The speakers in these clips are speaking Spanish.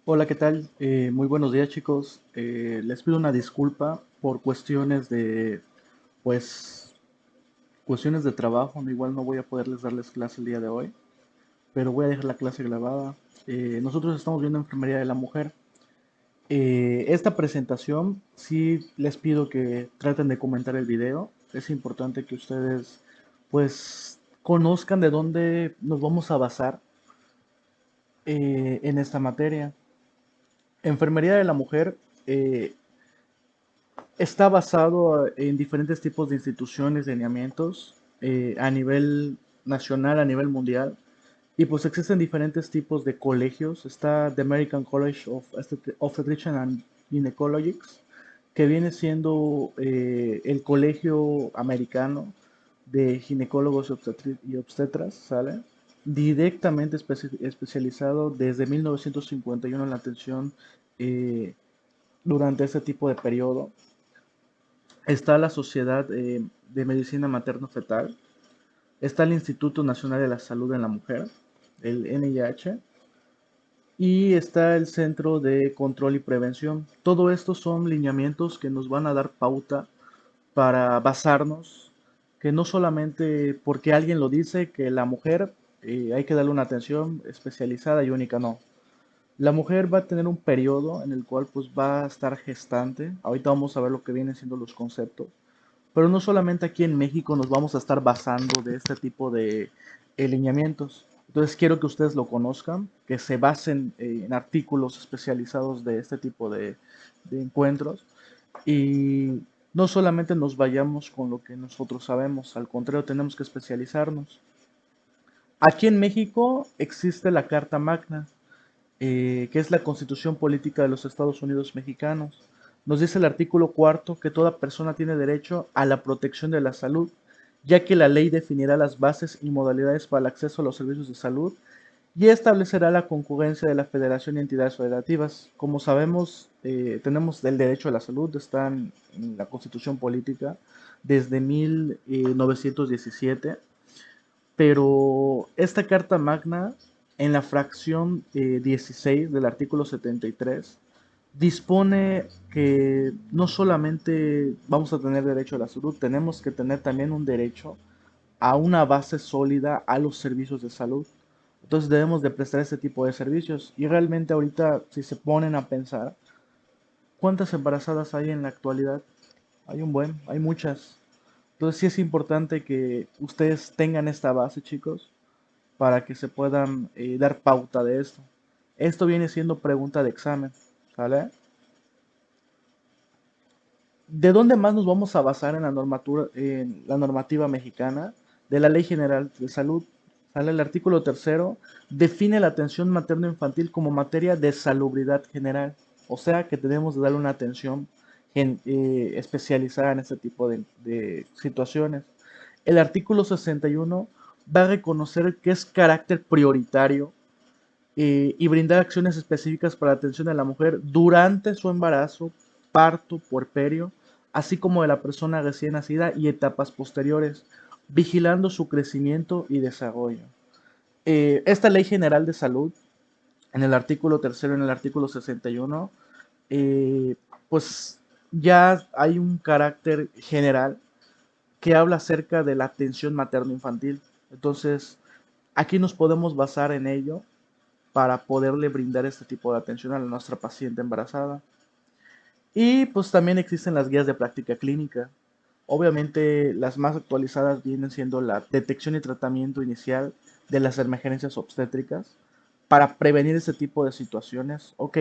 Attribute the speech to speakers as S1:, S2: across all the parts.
S1: Hola, ¿qué tal? Muy buenos días, chicos. Les pido una disculpa por pues, cuestiones de trabajo. Igual no voy a poderles darles clase el día de hoy, pero voy a dejar la clase grabada. Nosotros estamos viendo Enfermería de la Mujer. Esta presentación, sí les pido que traten de comentar el video. Es importante que ustedes, pues, conozcan de dónde nos vamos a basar en esta materia. Enfermería de la Mujer. Está basado en diferentes tipos de instituciones, de lineamientos a nivel nacional, a nivel mundial. Y pues existen diferentes tipos de colegios. Está The American College of Obstetrician and Gynecologics, que viene siendo el colegio americano de ginecólogos y obstetras, ¿sale? Directamente especializado desde 1951 en la atención eh, durante este tipo de periodo. Está la Sociedad de Medicina Materno-Fetal, está el Instituto Nacional de la Salud en la Mujer, el NIH, y está el Centro de Control y Prevención. Todo esto son lineamientos que nos van a dar pauta para basarnos, que no solamente porque alguien lo dice, que la mujer hay que darle una atención especializada y única, no. La mujer va a tener un periodo en el cual pues va a estar gestante. Ahorita vamos a ver lo que vienen siendo los conceptos. Pero no solamente aquí en México nos vamos a estar basando de este tipo de lineamientos. Entonces quiero que ustedes lo conozcan, que se basen en artículos especializados de este tipo de encuentros y no solamente nos vayamos con lo que nosotros sabemos, al contrario, tenemos que especializarnos. Aquí en México existe la Carta Magna, que es la Constitución Política de los Estados Unidos Mexicanos. Nos dice el artículo cuarto que toda persona tiene derecho a la protección de la salud, ya que la ley definirá las bases y modalidades para el acceso a los servicios de salud y establecerá la concurrencia de la federación y entidades federativas. Como sabemos, tenemos el derecho a la salud, está en la Constitución Política desde 1917, pero esta Carta Magna, en la fracción 16 del artículo 73, dispone que no solamente vamos a tener derecho a la salud, tenemos que tener también un derecho a una base sólida a los servicios de salud. Entonces debemos de prestar este tipo de servicios. Y realmente ahorita, si se ponen a pensar, ¿cuántas embarazadas hay en la actualidad? Hay muchas. Entonces sí es importante que ustedes tengan esta base, chicos, para que se puedan dar pauta de esto. Esto viene siendo pregunta de examen, ¿sale? ¿De dónde más nos vamos a basar en la normativa mexicana de la Ley General de Salud? ¿Sale? El artículo tercero define la atención materno-infantil como materia de salubridad general, o sea que tenemos que darle una atención especializada en este tipo de situaciones. El artículo 61 va a reconocer que es carácter prioritario y brindar acciones específicas para la atención de la mujer durante su embarazo, parto, puerperio, así como de la persona recién nacida y etapas posteriores, vigilando su crecimiento y desarrollo. Esta Ley General de Salud, en el artículo tercero, en el artículo 61, eh, pues ya hay un carácter general que habla acerca de la atención materno-infantil. Entonces, aquí nos podemos basar en ello para poderle brindar este tipo de atención a nuestra paciente embarazada. Y pues también existen las guías de práctica clínica. Obviamente las más actualizadas vienen siendo la detección y tratamiento inicial de las emergencias obstétricas para prevenir este tipo de situaciones. Ok,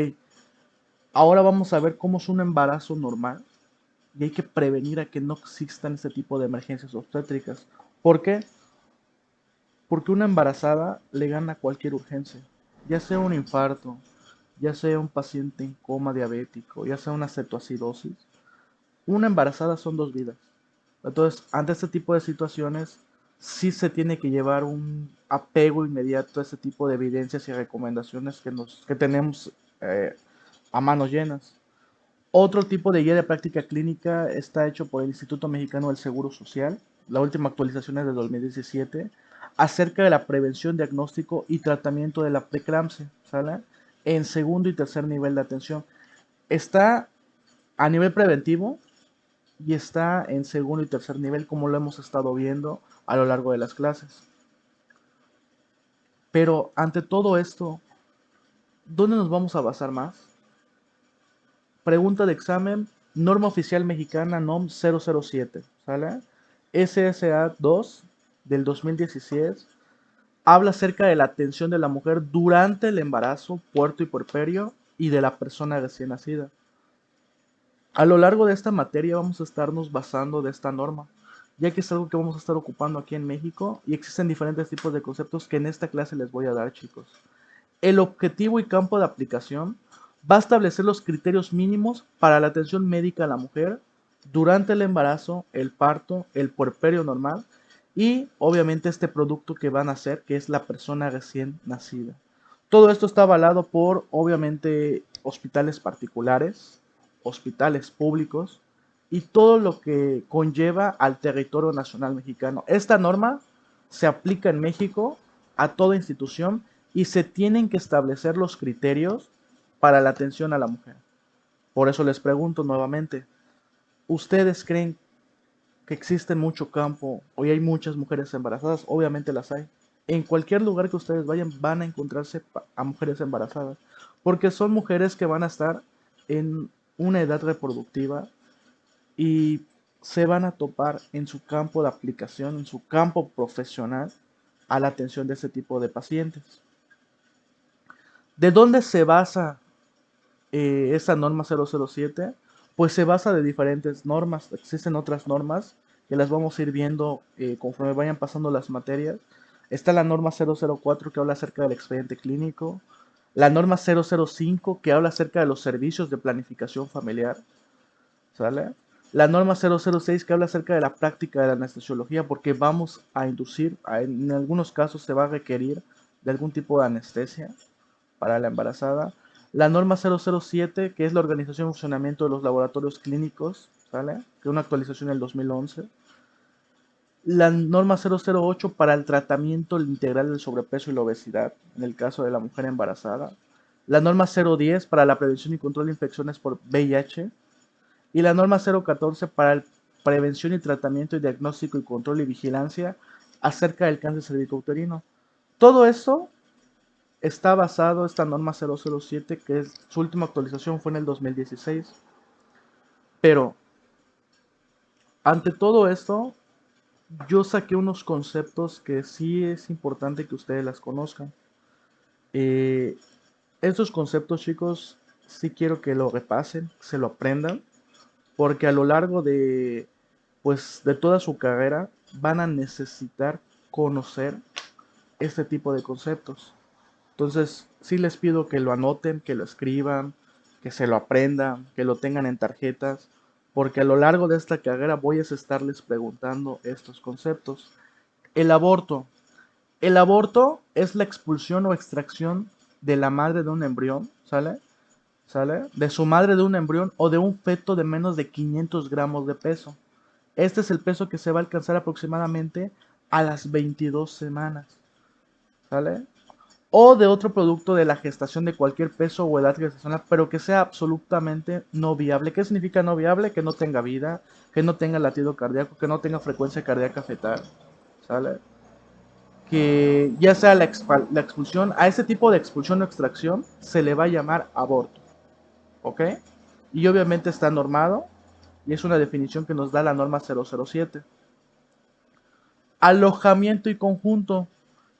S1: ahora vamos a ver cómo es un embarazo normal y hay que prevenir a que no existan este tipo de emergencias obstétricas. ¿Por qué? Porque una embarazada le gana cualquier urgencia, ya sea un infarto, ya sea un paciente en coma diabético, ya sea una cetoacidosis. Una embarazada son dos vidas. Entonces, ante este tipo de situaciones, sí se tiene que llevar un apego inmediato a este tipo de evidencias y recomendaciones que tenemos eh, a manos llenas. Otro tipo de guía de práctica clínica está hecho por el Instituto Mexicano del Seguro Social. La última actualización es de 2017 acerca de la prevención, diagnóstico y tratamiento de la preeclampsia, ¿sale? en segundo y tercer nivel de atención. Está a nivel preventivo y está en segundo y tercer nivel, como lo hemos estado viendo a lo largo de las clases. Pero ante todo esto, ¿dónde nos vamos a basar más? Pregunta de examen, norma oficial mexicana NOM 007, ¿sale? SSA 2 del 2016 habla acerca de la atención de la mujer durante el embarazo, puerto y puerperio y de la persona recién nacida. A lo largo de esta materia vamos a estarnos basando de esta norma, ya que es algo que vamos a estar ocupando aquí en México y existen diferentes tipos de conceptos que en esta clase les voy a dar, chicos. El objetivo y campo de aplicación va a establecer los criterios mínimos para la atención médica a la mujer durante el embarazo, el parto, el puerperio normal y obviamente este producto que van a hacer, que es la persona recién nacida. Todo esto está avalado por obviamente hospitales particulares, hospitales públicos y todo lo que conlleva al territorio nacional mexicano. Esta norma se aplica en México a toda institución y se tienen que establecer los criterios para la atención a la mujer. Por eso les pregunto nuevamente, ¿ustedes creen que existe mucho campo? Hoy hay muchas mujeres embarazadas, obviamente las hay. En cualquier lugar que ustedes vayan van a encontrarse a mujeres embarazadas, porque son mujeres que van a estar en una edad reproductiva y se van a topar en su campo de aplicación, en su campo profesional, a la atención de ese tipo de pacientes. ¿De dónde se basa esa norma 007? Pues se basa de diferentes normas. Existen otras normas que las vamos a ir viendo conforme vayan pasando las materias. Está la norma 004 que habla acerca del expediente clínico. La norma 005 que habla acerca de los servicios de planificación familiar. ¿Sale? La norma 006 que habla acerca de la práctica de la anestesiología porque vamos a inducir, en algunos casos se va a requerir de algún tipo de anestesia para la embarazada. La norma 007, que es la organización y funcionamiento de los laboratorios clínicos, ¿sale? Que es una actualización del 2011. La norma 008 para el tratamiento integral del sobrepeso y la obesidad, en el caso de la mujer embarazada. La norma 010 para la prevención y control de infecciones por VIH. Y la norma 014 para la prevención y tratamiento y diagnóstico y control y vigilancia acerca del cáncer cervicouterino. Todo eso está basado, esta norma 007, que es, su última actualización fue en el 2016. Pero, ante todo esto, yo saqué unos conceptos que sí es importante que ustedes las conozcan. Eh, Estos conceptos, chicos, sí quiero que lo repasen, se lo aprendan, porque a lo largo de, pues, de toda su carrera van a necesitar conocer este tipo de conceptos. Entonces, sí les pido que lo anoten, que lo escriban, que se lo aprendan, que lo tengan en tarjetas, porque a lo largo de esta carrera voy a estarles preguntando estos conceptos. El aborto. El aborto es la expulsión o extracción de la madre de un embrión, ¿sale? ¿Sale? De su madre de un embrión o de un feto de menos de 500 gramos de peso. Este es el peso que se va a alcanzar aproximadamente a las 22 semanas, ¿sale? O de otro producto de la gestación de cualquier peso o edad gestacional, pero que sea absolutamente no viable. ¿Qué significa no viable? Que no tenga vida, que no tenga latido cardíaco, que no tenga frecuencia cardíaca fetal, ¿sale? Que ya sea la expulsión, a ese tipo de expulsión o extracción se le va a llamar aborto, ¿ok? Y obviamente está normado y es una definición que nos da la norma 007. Alojamiento y conjunto.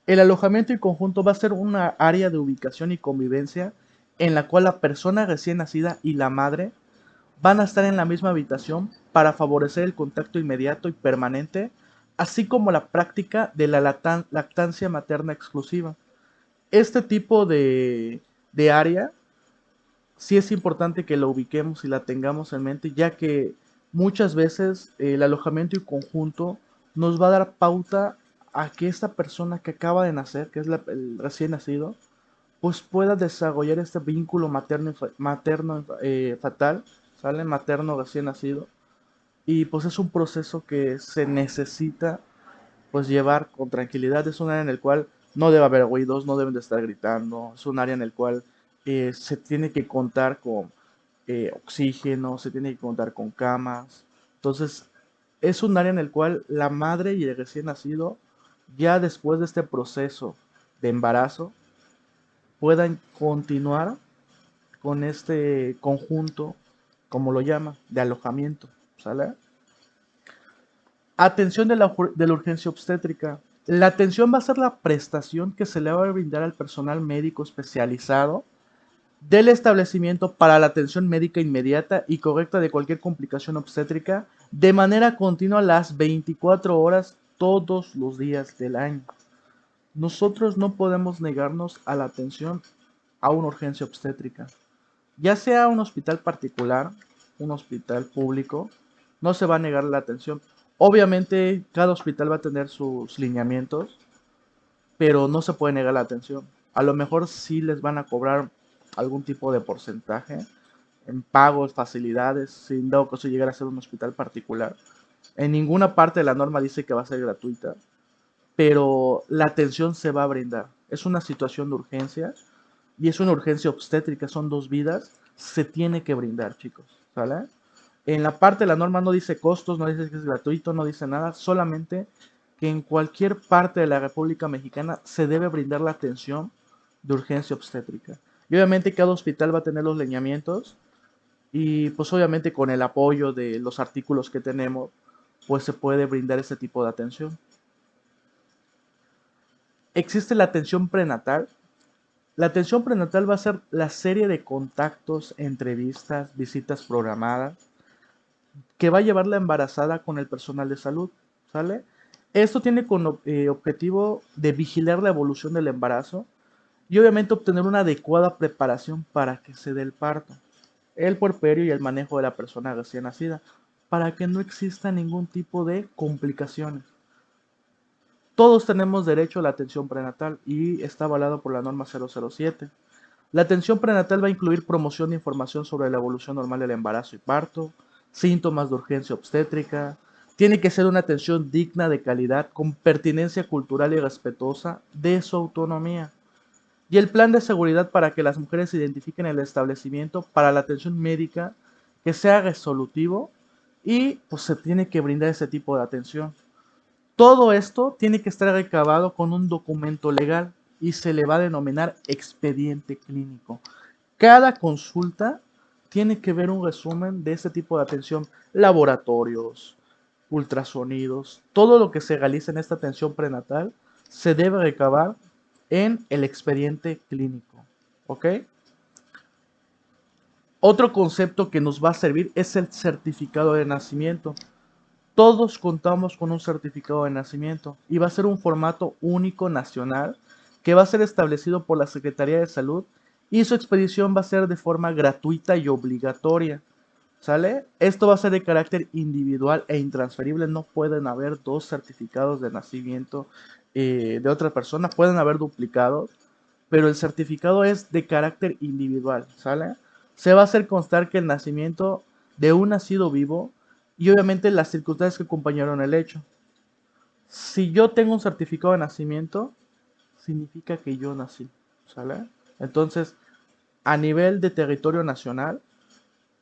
S1: El alojamiento y conjunto va a ser una área de ubicación y convivencia en la cual la persona recién nacida y la madre van a estar en la misma habitación para favorecer el contacto inmediato y permanente, así como la práctica de la lactancia materna exclusiva. Este tipo de área sí es importante que la ubiquemos y la tengamos en mente, ya que muchas veces el alojamiento y conjunto nos va a dar pauta a que esta persona que acaba de nacer, que es el recién nacido, pues pueda desarrollar este vínculo materno fatal, ¿sale? Materno recién nacido. Y pues es un proceso que se necesita pues llevar con tranquilidad. Es un área en el cual no debe haber ruidos, no deben de estar gritando. Es un área en el cual se tiene que contar con oxígeno, se tiene que contar con camas. Entonces, es un área en el cual la madre y el recién nacido, ya después de este proceso de embarazo, puedan continuar con este conjunto, como lo llama, de alojamiento. ¿Sale? Atención de la urgencia obstétrica. La atención va a ser la prestación que se le va a brindar al personal médico especializado del establecimiento para la atención médica inmediata y correcta de cualquier complicación obstétrica de manera continua las 24 horas todos los días del año. Nosotros no podemos negarnos a la atención a una urgencia obstétrica. Ya sea un hospital particular, un hospital público, no se va a negar la atención. Obviamente cada hospital va a tener sus lineamientos, pero no se puede negar la atención. A lo mejor sí les van a cobrar algún tipo de porcentaje en pagos, facilidades, sin dado caso llegar a ser un hospital particular. En ninguna parte de la norma dice que va a ser gratuita, pero la atención se va a brindar. Es una situación de urgencia y es una urgencia obstétrica, son dos vidas, se tiene que brindar, chicos, ¿sale? En la parte de la norma no dice costos, no dice que es gratuito, no dice nada, solamente que en cualquier parte de la República Mexicana se debe brindar la atención de urgencia obstétrica. Y obviamente cada hospital va a tener los lineamientos y pues obviamente con el apoyo de los artículos que tenemos, pues se puede brindar ese tipo de atención. Existe la atención prenatal. La atención prenatal va a ser la serie de contactos, entrevistas, visitas programadas que va a llevar la embarazada con el personal de salud, ¿sale? Esto tiene como objetivo de vigilar la evolución del embarazo y obviamente obtener una adecuada preparación para que se dé el parto, el puerperio y el manejo de la persona recién nacida, para que no exista ningún tipo de complicaciones. Todos tenemos derecho a la atención prenatal y está avalado por la norma 007. La atención prenatal va a incluir promoción de información sobre la evolución normal del embarazo y parto, síntomas de urgencia obstétrica. Tiene que ser una atención digna de calidad, con pertinencia cultural y respetuosa de su autonomía. Y el plan de seguridad para que las mujeres se identifiquen en el establecimiento para la atención médica que sea resolutivo y pues se tiene que brindar ese tipo de atención. Todo esto tiene que estar recabado con un documento legal y se le va a denominar expediente clínico. Cada consulta tiene que ver un resumen de este tipo de atención, laboratorios, ultrasonidos, todo lo que se realiza en esta atención prenatal se debe recabar en el expediente clínico. ¿Ok? Otro concepto que nos va a servir es el certificado de nacimiento. Todos contamos con un certificado de nacimiento y va a ser un formato único nacional que va a ser establecido por la Secretaría de Salud y su expedición va a ser de forma gratuita y obligatoria. ¿Sale? Esto va a ser de carácter individual e intransferible. No pueden haber dos certificados de nacimiento de otra persona. Pueden haber duplicados, pero el certificado es de carácter individual. ¿Sale? Se va a hacer constar que el nacimiento de un nacido vivo y obviamente las circunstancias que acompañaron el hecho. Si yo tengo un certificado de nacimiento, significa que yo nací. ¿Sale? Entonces, a nivel de territorio nacional,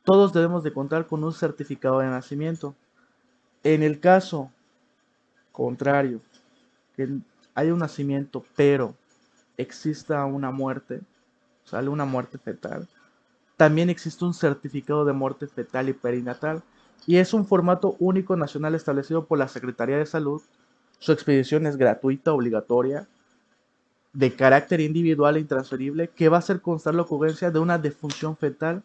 S1: todos debemos de contar con un certificado de nacimiento. En el caso contrario, que haya un nacimiento, pero exista una muerte, sale una muerte fetal, también existe un certificado de muerte fetal y perinatal, y es un formato único nacional establecido por la Secretaría de Salud. Su expedición es gratuita, obligatoria, de carácter individual e intransferible, que va a hacer constar la ocurrencia de una defunción fetal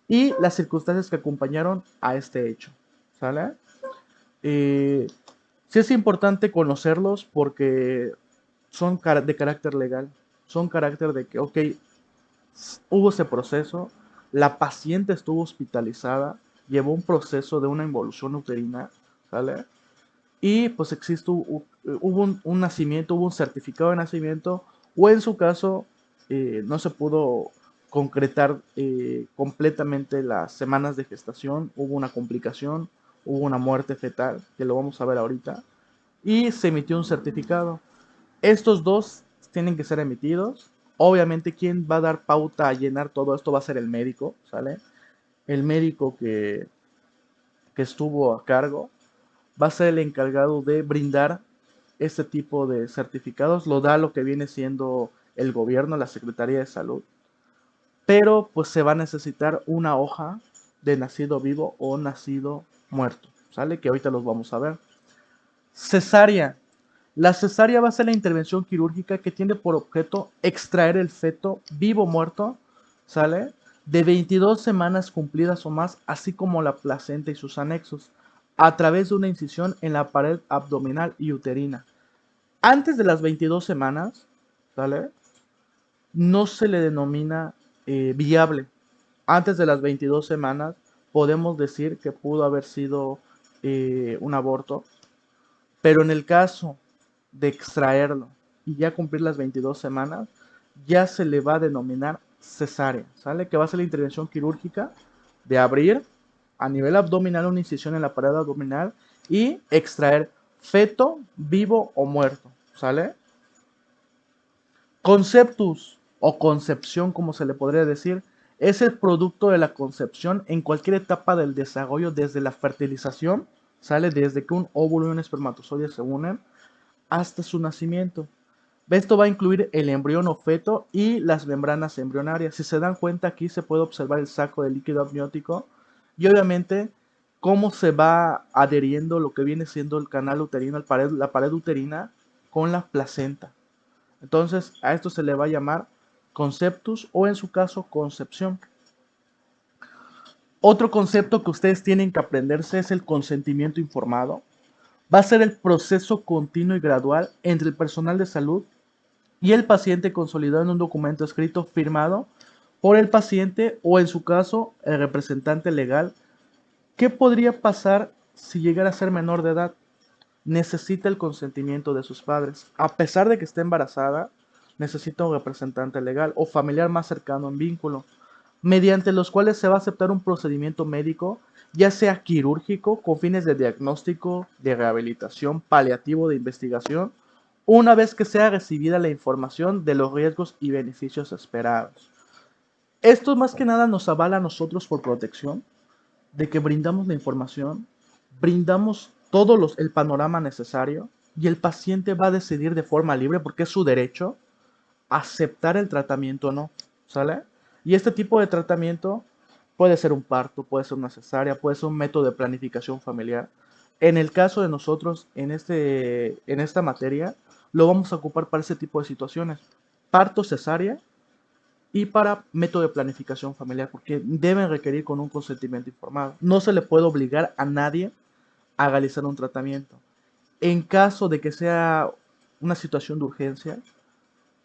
S1: y las circunstancias que acompañaron a este hecho. ¿Sale? Eh, sí es importante conocerlos porque son de carácter legal, son carácter de que, ok, hubo ese proceso, la paciente estuvo hospitalizada, llevó un proceso de una involución uterina, ¿sale? Y pues existe, hubo un nacimiento, hubo un certificado de nacimiento, o en su caso no se pudo concretar completamente las semanas de gestación, hubo una complicación, hubo una muerte fetal, que lo vamos a ver ahorita, y se emitió un certificado. Estos dos tienen que ser emitidos Obviamente, quien va a dar pauta a llenar todo esto va a ser el médico, ¿sale? El médico que estuvo a cargo va a ser el encargado de brindar este tipo de certificados. Lo da lo que viene siendo el gobierno, la Secretaría de Salud, pero pues se va a necesitar una hoja de nacido vivo o nacido muerto, ¿sale? Que ahorita los vamos a ver. Cesárea. La cesárea va a ser la intervención quirúrgica que tiene por objeto extraer el feto vivo o muerto, ¿sale? De 22 semanas cumplidas o más, así como la placenta y sus anexos, a través de una incisión en la pared abdominal y uterina. Antes de las 22 semanas, ¿sale? No se le denomina viable. Antes de las 22 semanas podemos decir que pudo haber sido un aborto, pero en el caso de extraerlo y ya cumplir las 22 semanas, ya se le va a denominar cesárea, ¿sale? Que va a ser la intervención quirúrgica de abrir a nivel abdominal una incisión en la pared abdominal y extraer feto vivo o muerto, ¿sale? Conceptus o concepción, como se le podría decir, es el producto de la concepción en cualquier etapa del desarrollo, desde la fertilización, sale desde que un óvulo y un espermatozoide se unen hasta su nacimiento. Esto va a incluir el embrión o feto y las membranas embrionarias. Si se dan cuenta, aquí se puede observar el saco de líquido amniótico y obviamente cómo se va adheriendo lo que viene siendo el canal uterino, la pared uterina con la placenta. Entonces, a esto se le va a llamar conceptus o en su caso concepción. Otro concepto que ustedes tienen que aprenderse es el consentimiento informado. Va a ser el proceso continuo y gradual entre el personal de salud y el paciente consolidado en un documento escrito firmado por el paciente o en su caso el representante legal. ¿Qué podría pasar si llegara a ser menor de edad? Necesita el consentimiento de sus padres. A pesar de que esté embarazada, necesita un representante legal o familiar más cercano en vínculo, mediante los cuales se va a aceptar un procedimiento médico, ya sea quirúrgico, con fines de diagnóstico, de rehabilitación, paliativo, de investigación, una vez que sea recibida la información de los riesgos y beneficios esperados. Esto más que nada nos avala a nosotros por protección, de que brindamos la información, brindamos el panorama necesario y el paciente va a decidir de forma libre, porque es su derecho, aceptar el tratamiento o no, ¿sale? Y este tipo de tratamiento puede ser un parto, puede ser una cesárea, puede ser un método de planificación familiar. En el caso de nosotros, en esta materia, lo vamos a ocupar para ese tipo de situaciones. Parto, cesárea y para método de planificación familiar, porque deben requerir con un consentimiento informado. No se le puede obligar a nadie a realizar un tratamiento. En caso de que sea una situación de urgencia,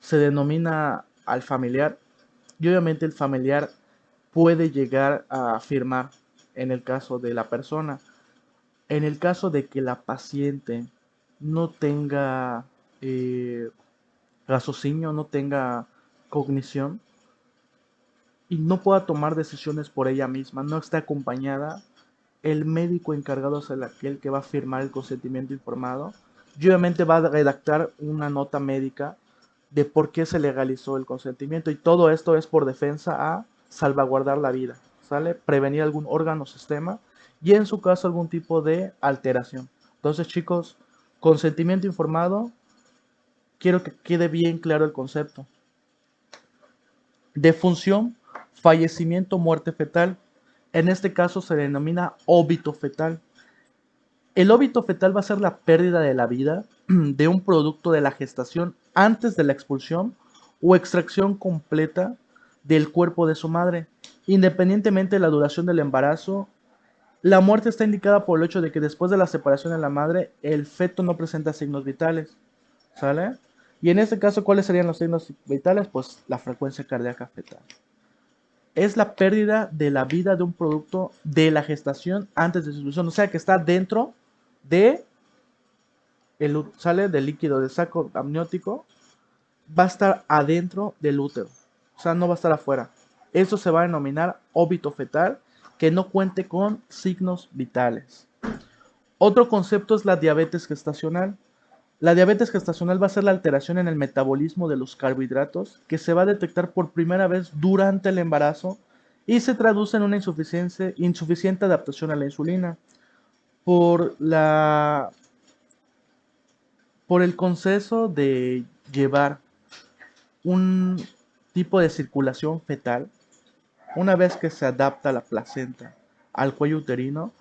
S1: se denomina al familiar y obviamente el familiar puede llegar a firmar en el caso de la persona. En el caso de que la paciente no tenga raciocinio, no tenga cognición, y no pueda tomar decisiones por ella misma, no está acompañada, el médico encargado es aquel que va a firmar el consentimiento informado y obviamente va a redactar una nota médica de por qué se legalizó el consentimiento, y todo esto es por defensa a salvaguardar la vida, ¿sale? Prevenir algún órgano o sistema y en su caso algún tipo de alteración. Entonces, chicos, consentimiento informado, quiero que quede bien claro el concepto. Defunción, fallecimiento, muerte fetal. En este caso se denomina óbito fetal. El óbito fetal va a ser la pérdida de la vida de un producto de la gestación antes de la expulsión o extracción completa del cuerpo de su madre. Independientemente de la duración del embarazo, la muerte está indicada por el hecho de que después de la separación de la madre, el feto no presenta signos vitales, ¿sale? Y en este caso, ¿cuáles serían los signos vitales? Pues la frecuencia cardíaca fetal. Es la pérdida de la vida de un producto de la gestación antes de su expulsión, o sea que está dentro de sale del líquido del saco amniótico, va a estar adentro del útero, o sea, no va a estar afuera. Eso se va a denominar óbito fetal, que no cuente con signos vitales. Otro concepto es la diabetes gestacional. La diabetes gestacional va a ser la alteración en el metabolismo de los carbohidratos que se va a detectar por primera vez durante el embarazo y se traduce en una insuficiente adaptación a la insulina por por el conceso de llevar un tipo de circulación fetal. Una vez que se adapta la placenta al cuello uterino,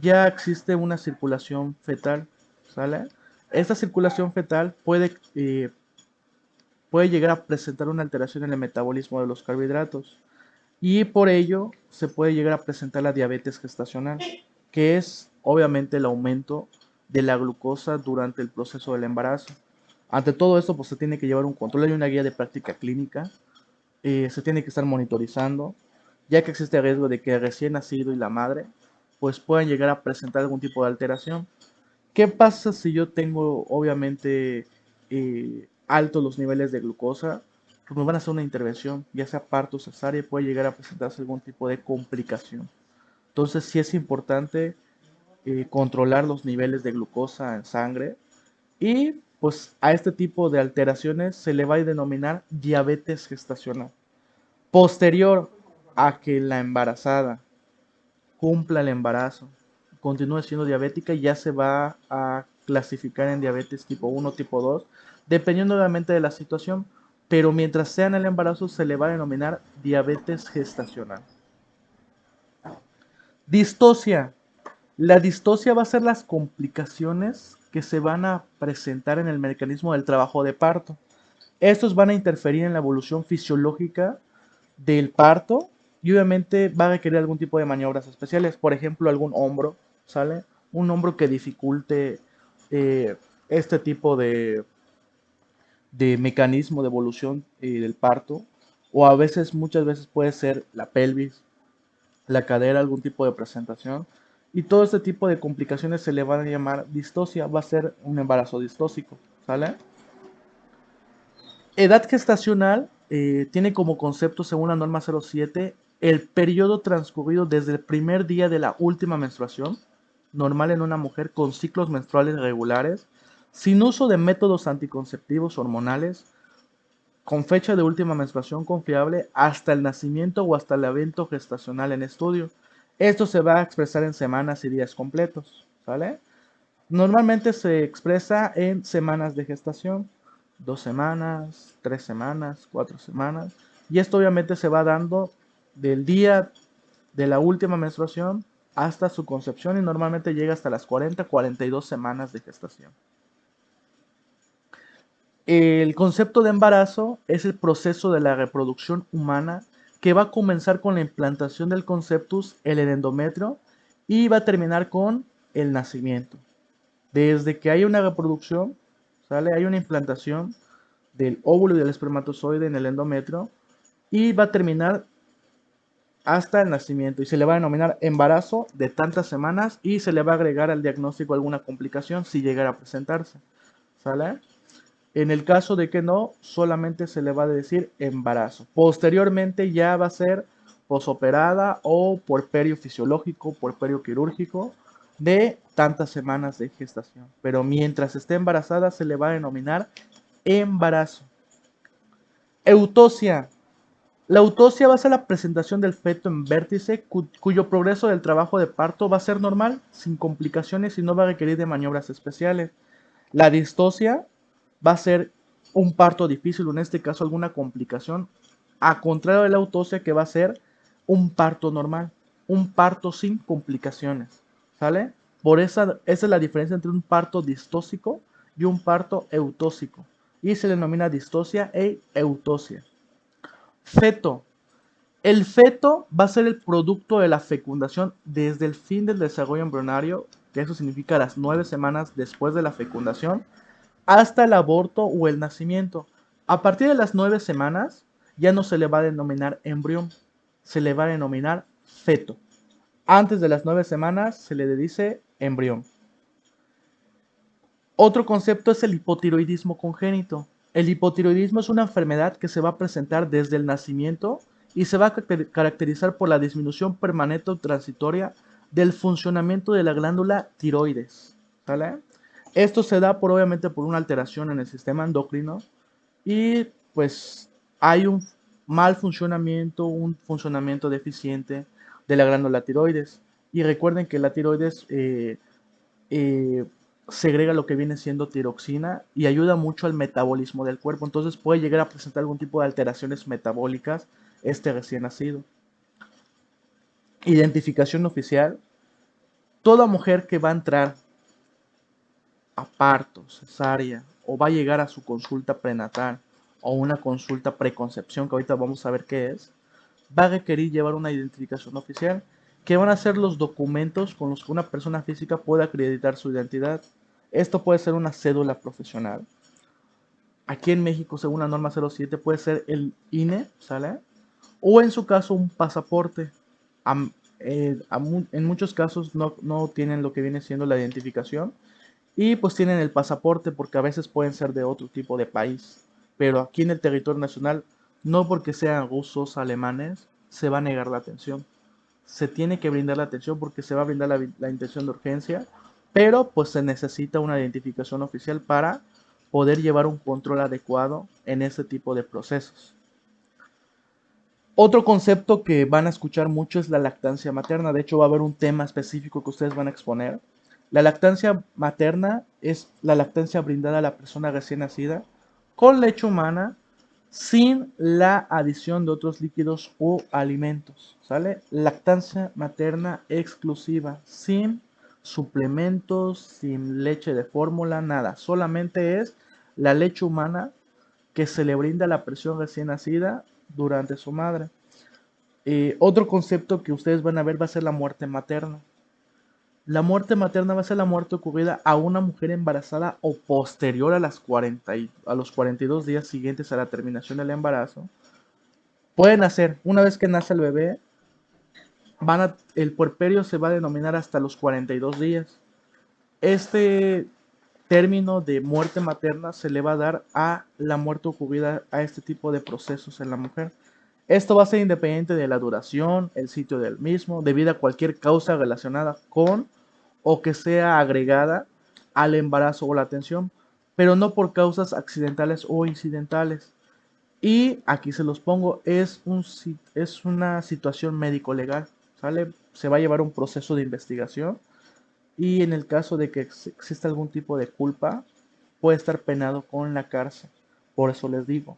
S1: ya existe una circulación fetal, ¿sale? Esta circulación fetal puede llegar a presentar una alteración en el metabolismo de los carbohidratos y por ello se puede llegar a presentar la diabetes gestacional, que es obviamente el aumento de la glucosa durante el proceso del embarazo. Ante todo esto, pues se tiene que llevar un control y una guía de práctica clínica, se tiene que estar monitorizando, ya que existe el riesgo de que el recién nacido y la madre pues puedan llegar a presentar algún tipo de alteración. ¿Qué pasa si yo tengo obviamente altos los niveles de glucosa? Pues me van a hacer una intervención, ya sea parto, cesárea, y puede llegar a presentarse algún tipo de complicación. Entonces sí es importante controlar los niveles de glucosa en sangre y pues a este tipo de alteraciones se le va a denominar diabetes gestacional. Posterior a que la embarazada cumpla el embarazo, continúe siendo diabética, ya se va a clasificar en diabetes tipo 1, tipo 2, dependiendo obviamente de la situación, pero mientras sea en el embarazo se le va a denominar diabetes gestacional. Distocia. La distocia va a ser las complicaciones que se van a presentar en el mecanismo del trabajo de parto. Estos van a interferir en la evolución fisiológica del parto y obviamente va a requerir algún tipo de maniobras especiales, por ejemplo, algún hombro, ¿sale? Un hombro que dificulte eh, este tipo de mecanismo de evolución del parto, o a veces, muchas veces puede ser la pelvis, la cadera, algún tipo de presentación, y todo este tipo de complicaciones se le van a llamar distocia, va a ser un embarazo distóxico, ¿sale? Edad gestacional tiene como concepto, según la norma 07, el periodo transcurrido desde el primer día de la última menstruación, normal en una mujer con ciclos menstruales regulares, sin uso de métodos anticonceptivos hormonales, con fecha de última menstruación confiable hasta el nacimiento o hasta el evento gestacional en estudio. Esto se va a expresar en semanas y días completos, ¿vale? Normalmente se expresa en semanas de gestación, 2 semanas, 3 semanas, 4 semanas, y esto obviamente se va dando del día de la última menstruación hasta su concepción y normalmente llega hasta las 40-42 semanas de gestación. El concepto de embarazo es el proceso de la reproducción humana que va a comenzar con la implantación del conceptus en el endometrio y va a terminar con el nacimiento. Desde que hay una reproducción, ¿sale? Hay una implantación del óvulo y del espermatozoide en el endometrio y va a terminar hasta el nacimiento y se le va a denominar embarazo de tantas semanas y se le va a agregar al diagnóstico alguna complicación si llegara a presentarse, ¿sale? En el caso de que no, solamente se le va a decir embarazo. Posteriormente ya va a ser posoperada o puerperio fisiológico, puerperio quirúrgico de tantas semanas de gestación. Pero mientras esté embarazada se le va a denominar embarazo. Eutosia. La autopsia va a ser la presentación del feto en vértice cuyo progreso del trabajo de parto va a ser normal, sin complicaciones y no va a requerir de maniobras especiales. La distosia va a ser un parto difícil, o en este caso alguna complicación, a contrario de la autopsia que va a ser un parto normal, un parto sin complicaciones, ¿sale? Esa es la diferencia entre un parto distóxico y un parto eutóxico, y se le denomina distosia e eutosia. Feto. El feto va a ser el producto de la fecundación desde el fin del desarrollo embrionario, que eso significa las 9 semanas después de la fecundación, hasta el aborto o el nacimiento. A partir de las 9 semanas ya no se le va a denominar embrión, se le va a denominar feto. Antes de las 9 semanas se le dice embrión. Otro concepto es el hipotiroidismo congénito. El hipotiroidismo es una enfermedad que se va a presentar desde el nacimiento y se va a caracterizar por la disminución permanente o transitoria del funcionamiento de la glándula tiroides, ¿vale? Esto se da obviamente por una alteración en el sistema endocrino y pues hay un mal funcionamiento, un funcionamiento deficiente de la glándula tiroides. Y recuerden que la tiroides eh, segrega lo que viene siendo tiroxina y ayuda mucho al metabolismo del cuerpo. Entonces puede llegar a presentar algún tipo de alteraciones metabólicas este recién nacido. Identificación oficial. Toda mujer que va a entrar a parto, cesárea, o va a llegar a su consulta prenatal o una consulta preconcepción, que ahorita vamos a ver qué es, va a requerir llevar una identificación oficial, que van a ser los documentos con los que una persona física pueda acreditar su identidad. Esto puede ser una cédula profesional. Aquí en México, según la norma 07, puede ser el INE, ¿sale? O en su caso, un pasaporte. En muchos casos no tienen lo que viene siendo la identificación y pues tienen el pasaporte porque a veces pueden ser de otro tipo de país. Pero aquí en el territorio nacional, no porque sean rusos, alemanes, se va a negar la atención. Se tiene que brindar la atención porque se va a brindar la intención de urgencia, pero pues se necesita una identificación oficial para poder llevar un control adecuado en este tipo de procesos. Otro concepto que van a escuchar mucho es la lactancia materna. De hecho, va a haber un tema específico que ustedes van a exponer. La lactancia materna es la lactancia brindada a la persona recién nacida con leche humana sin la adición de otros líquidos o alimentos. ¿Sale? Lactancia materna exclusiva, sin suplementos, sin leche de fórmula, nada. Solamente es la leche humana que se le brinda a la persona recién nacida durante su madre. Otro concepto que ustedes van a ver va a ser la muerte materna. La muerte materna va a ser la muerte ocurrida a una mujer embarazada o posterior a a los 42 días siguientes a la terminación del embarazo. Pueden hacer, una vez que nace el bebé, el puerperio se va a denominar hasta los 42 días. Este término de muerte materna se le va a dar a la muerte ocurrida a este tipo de procesos en la mujer. Esto va a ser independiente de la duración, el sitio del mismo, debido a cualquier causa relacionada con o que sea agregada al embarazo o la atención, pero no por causas accidentales o incidentales. Y aquí se los pongo, es una situación médico-legal, ¿sale? Se va a llevar un proceso de investigación y en el caso de que exista algún tipo de culpa, puede estar penado con la cárcel. Por eso les digo,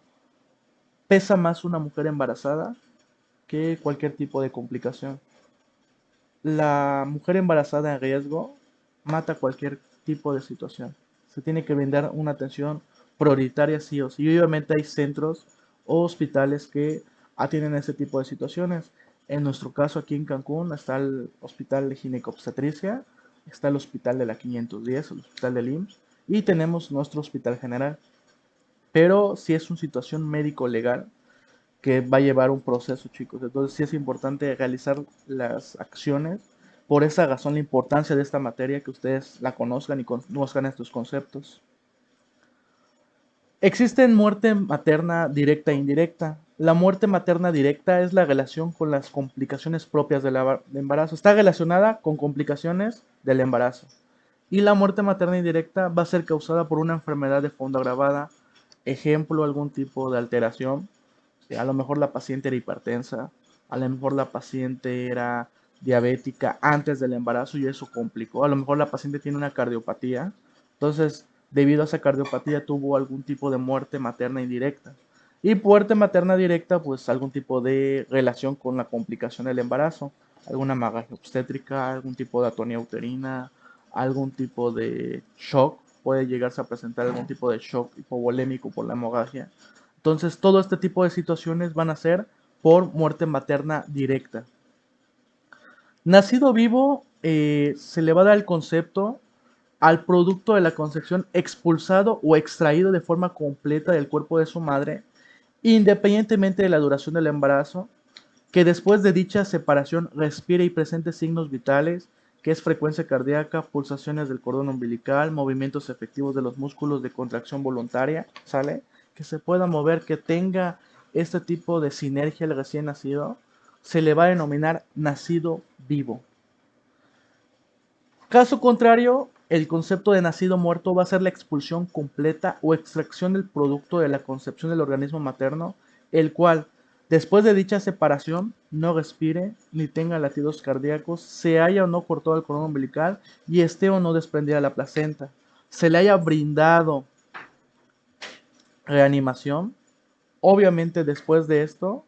S1: pesa más una mujer embarazada que cualquier tipo de complicación. La mujer embarazada en riesgo mata cualquier tipo de situación. Se tiene que brindar una atención prioritaria sí o sí. Y obviamente hay centros o hospitales que atienden ese tipo de situaciones. En nuestro caso aquí en Cancún está el Hospital de Ginecobstetricia, está el Hospital de la 510, el Hospital del IMSS y tenemos nuestro Hospital General. Pero si es una situación médico legal, que va a llevar un proceso, chicos. Entonces sí es importante realizar las acciones. Por esa razón la importancia de esta materia, que ustedes la conozcan y conozcan estos conceptos. Existe muerte materna directa e indirecta. La muerte materna directa es la relación con las complicaciones propias del embarazo. Está relacionada con complicaciones del embarazo. Y la muerte materna indirecta va a ser causada por una enfermedad de fondo agravada, ejemplo, algún tipo de alteración. A lo mejor la paciente era hipertensa, a lo mejor la paciente era diabética antes del embarazo y eso complicó. A lo mejor la paciente tiene una cardiopatía. Entonces, debido a esa cardiopatía tuvo algún tipo de muerte materna indirecta. Y muerte materna directa, pues algún tipo de relación con la complicación del embarazo, alguna hemorragia obstétrica, algún tipo de atonía uterina, algún tipo de shock, puede llegarse a presentar algún tipo de shock hipovolémico por la hemorragia. Entonces, todo este tipo de situaciones van a ser por muerte materna directa. Nacido vivo, se le va a dar el concepto al producto de la concepción expulsado o extraído de forma completa del cuerpo de su madre, independientemente de la duración del embarazo, que después de dicha separación respire y presente signos vitales, que es frecuencia cardíaca, pulsaciones del cordón umbilical, movimientos efectivos de los músculos de contracción voluntaria, ¿sale? Que se pueda mover, que tenga este tipo de sinergia el recién nacido, se le va a denominar nacido vivo. Caso contrario, El concepto de nacido muerto va a ser la expulsión completa o extracción del producto de la concepción del organismo materno, el cual, después de dicha separación, no respire ni tenga latidos cardíacos, se haya o no cortado el cordón umbilical y esté o no desprendida la placenta, se le haya brindado reanimación. Obviamente después de esto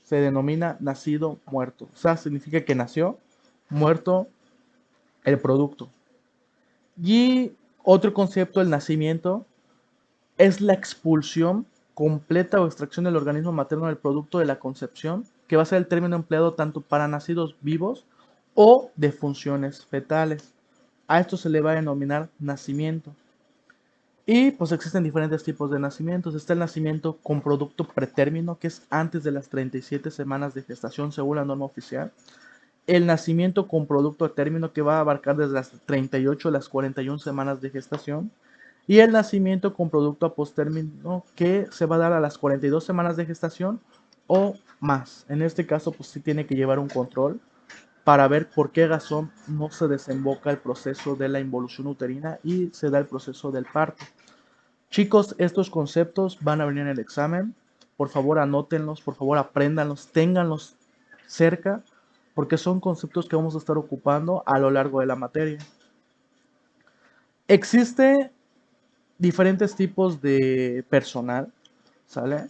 S1: se denomina nacido muerto. O sea, significa que nació muerto el producto. Y otro concepto del nacimiento es la expulsión completa o extracción del organismo materno del producto de la concepción, que va a ser el término empleado tanto para nacidos vivos o de funciones fetales. A esto se le va a denominar nacimiento. Y pues existen diferentes tipos de nacimientos. Está el nacimiento con producto pretérmino, que es antes de las 37 semanas de gestación según la norma oficial. El nacimiento con producto a término, que va a abarcar desde las 38 a las 41 semanas de gestación. Y el nacimiento con producto a postérmino, que se va a dar a las 42 semanas de gestación o más. En este caso, pues sí tiene que llevar un control para ver por qué razón no se desemboca el proceso de la involución uterina y se da el proceso del parto. Chicos, estos conceptos van a venir en el examen. Por favor, anótenlos, por favor, apréndanlos, ténganlos cerca, porque son conceptos que vamos a estar ocupando a lo largo de la materia. Existe diferentes tipos de personal, ¿sale?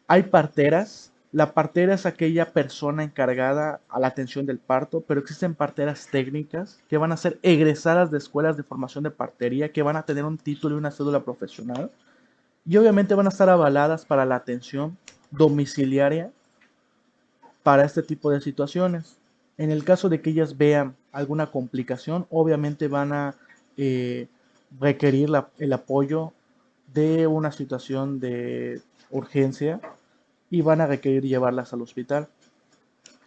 S1: Hay parteras. La partera es aquella persona encargada a la atención del parto, pero existen parteras técnicas que van a ser egresadas de escuelas de formación de partería, que van a tener un título y una cédula profesional y obviamente van a estar avaladas para la atención domiciliaria para este tipo de situaciones. En el caso de que ellas vean alguna complicación, obviamente van a eh, requerir el apoyo de una situación de urgencia y van a requerir llevarlas al hospital.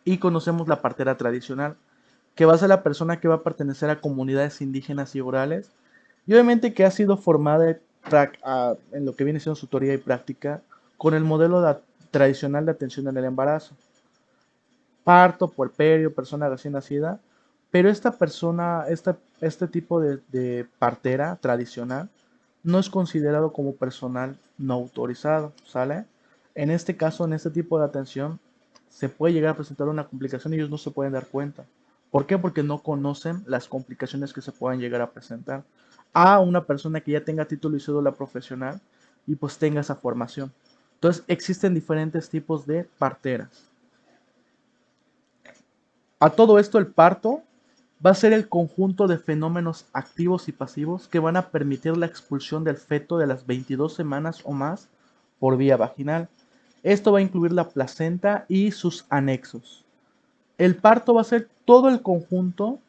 S1: Y conocemos la partera tradicional, que va a ser la persona que va a pertenecer a comunidades indígenas y orales, y obviamente que ha sido formada en lo que viene siendo su teoría y práctica con el modelo tradicional de atención en el embarazo. Parto, puerperio, persona recién nacida, pero esta persona, este tipo de partera tradicional no es considerado como personal no autorizado, ¿sale? En este caso, en este tipo de atención, se puede llegar a presentar una complicación y ellos no se pueden dar cuenta. ¿Por qué? Porque no conocen las complicaciones que se puedan llegar a presentar a una persona que ya tenga título y cédula profesional y pues tenga esa formación. Entonces, existen diferentes tipos de parteras. A todo esto, el parto va a ser el conjunto de fenómenos activos y pasivos que van a permitir la expulsión del feto de las 22 semanas o más por vía vaginal. Esto va a incluir la placenta y sus anexos. El parto va a ser todo el conjunto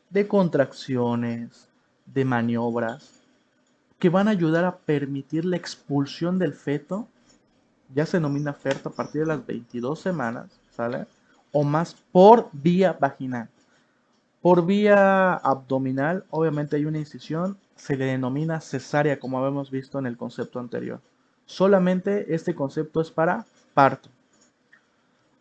S1: de contracciones, de maniobras, que van a ayudar a permitir la expulsión del feto, ya se denomina feto a partir de las 22 semanas, ¿sale? O más por vía vaginal. Por vía abdominal, obviamente hay una incisión, se le denomina cesárea, como habíamos visto en el concepto anterior. Solamente este concepto es para parto.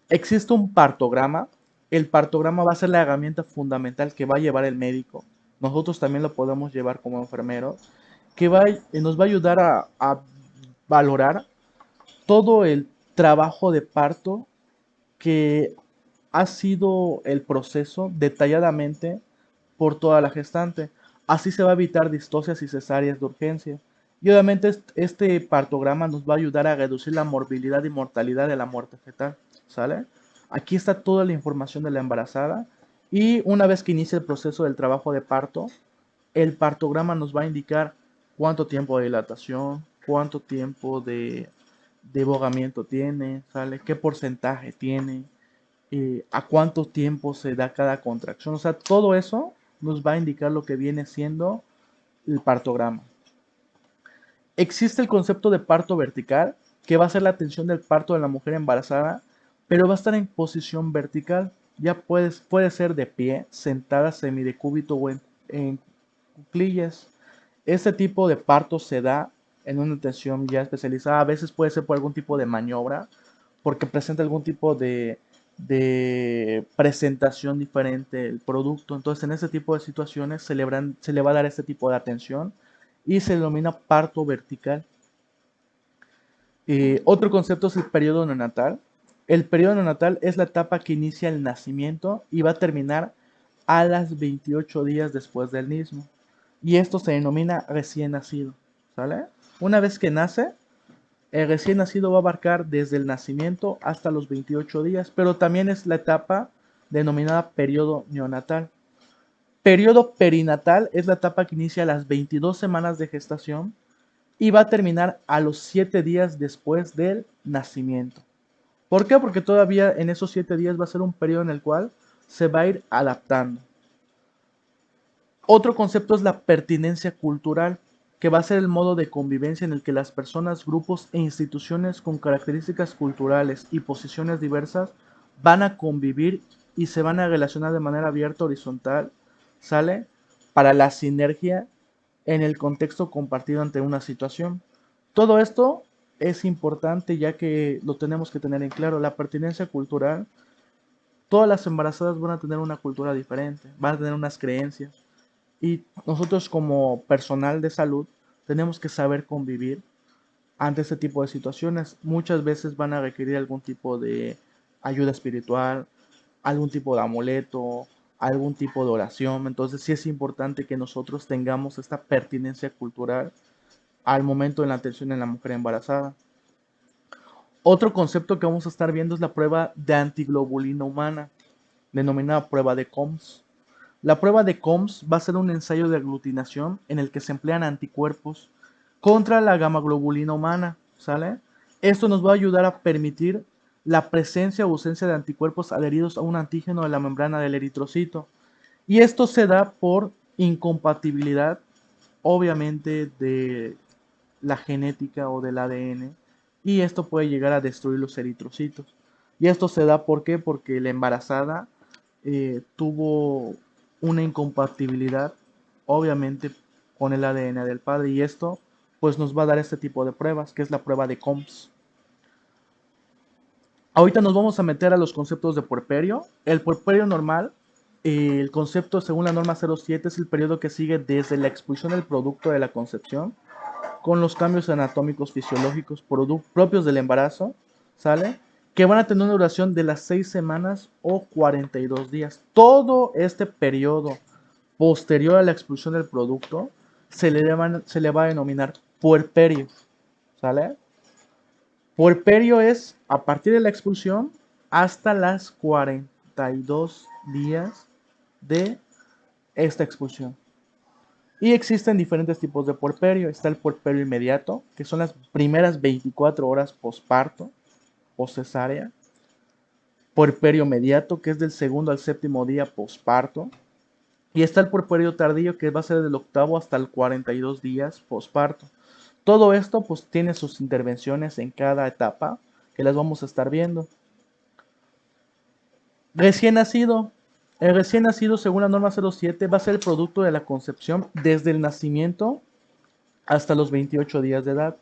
S1: Existe un partograma. El partograma va a ser la herramienta fundamental que va a llevar el médico. Nosotros también lo podemos llevar como enfermeros, que nos va a ayudar a valorar todo el trabajo de parto que ha sido el proceso detalladamente por toda la gestante. Así se va a evitar distocias y cesáreas de urgencia. Y obviamente este partograma nos va a ayudar a reducir la morbilidad y mortalidad de la muerte fetal. ¿Sale? Aquí está toda la información de la embarazada. Y una vez que inicie el proceso del trabajo de parto, el partograma nos va a indicar cuánto tiempo de dilatación, cuánto tiempo de bogamiento tiene, ¿sale? ¿Qué porcentaje tiene? A cuánto tiempo se da cada contracción. O sea, todo eso nos va a indicar lo que viene siendo el partograma. Existe el concepto de parto vertical, que va a ser la atención del parto de la mujer embarazada, pero va a estar en posición vertical. Ya puede ser de pie, sentada, semidecúbito o en cuclillas. Este tipo de parto se da en una atención ya especializada. A veces puede ser por algún tipo de maniobra, porque presenta algún tipo de presentación diferente el producto. Entonces, en ese tipo de situaciones se le va a dar este tipo de atención y se denomina parto vertical. Otro concepto es el periodo neonatal. El periodo neonatal es la etapa que inicia el nacimiento y va a terminar a las 28 días después del mismo. Y esto se denomina recién nacido. ¿Sale? Una vez que nace, el recién nacido va a abarcar desde el nacimiento hasta los 28 días, pero también es la etapa denominada periodo neonatal. Periodo perinatal es la etapa que inicia a las 22 semanas de gestación y va a terminar a los 7 días después del nacimiento. ¿Por qué? Porque todavía en esos 7 días va a ser un periodo en el cual se va a ir adaptando. Otro concepto es la pertinencia cultural, que va a ser el modo de convivencia en el que las personas, grupos e instituciones con características culturales y posiciones diversas van a convivir y se van a relacionar de manera abierta, horizontal, ¿sale? Para la sinergia en el contexto compartido ante una situación. Todo esto es importante ya que lo tenemos que tener en claro. La pertinencia cultural, todas las embarazadas van a tener una cultura diferente, van a tener unas creencias. Y nosotros como personal de salud tenemos que saber convivir ante este tipo de situaciones. Muchas veces van a requerir algún tipo de ayuda espiritual, algún tipo de amuleto, algún tipo de oración. Entonces sí es importante que nosotros tengamos esta pertinencia cultural al momento de la atención en la mujer embarazada. Otro concepto que vamos a estar viendo es la prueba de antiglobulina humana, denominada prueba de COMS. La prueba de COMS va a ser un ensayo de aglutinación en el que se emplean anticuerpos contra la gamma-globulina humana, ¿sale? Esto nos va a ayudar a permitir la presencia o ausencia de anticuerpos adheridos a un antígeno de la membrana del eritrocito. Y esto se da por incompatibilidad, obviamente, de la genética o del ADN, y esto puede llegar a destruir los eritrocitos. Y esto se da ¿por qué? Porque la embarazada tuvo una incompatibilidad, obviamente, con el ADN del padre, y esto pues nos va a dar este tipo de pruebas, que es la prueba de COMS. Ahorita nos vamos a meter a los conceptos de puerperio. El puerperio normal, el concepto según la norma 07 es el periodo que sigue desde la expulsión del producto de la concepción con los cambios anatómicos fisiológicos propios del embarazo, ¿sale? Que van a tener una duración de las 6 semanas o 42 días. Todo este periodo posterior a la expulsión del producto se le va a denominar puerperio, ¿sale? Puerperio es a partir de la expulsión hasta las 42 días de esta expulsión. Y existen diferentes tipos de puerperio. Está el puerperio inmediato, que son las primeras 24 horas posparto, cesárea. Puerperio mediato, que es del segundo al séptimo día posparto. Y está el puerperio tardío, que va a ser del octavo hasta el 42 días posparto. Todo esto pues tiene sus intervenciones en cada etapa, que las vamos a estar viendo. Recién nacido. El recién nacido, según la norma 07, va a ser el producto de la concepción desde el nacimiento hasta los 28 días de edad.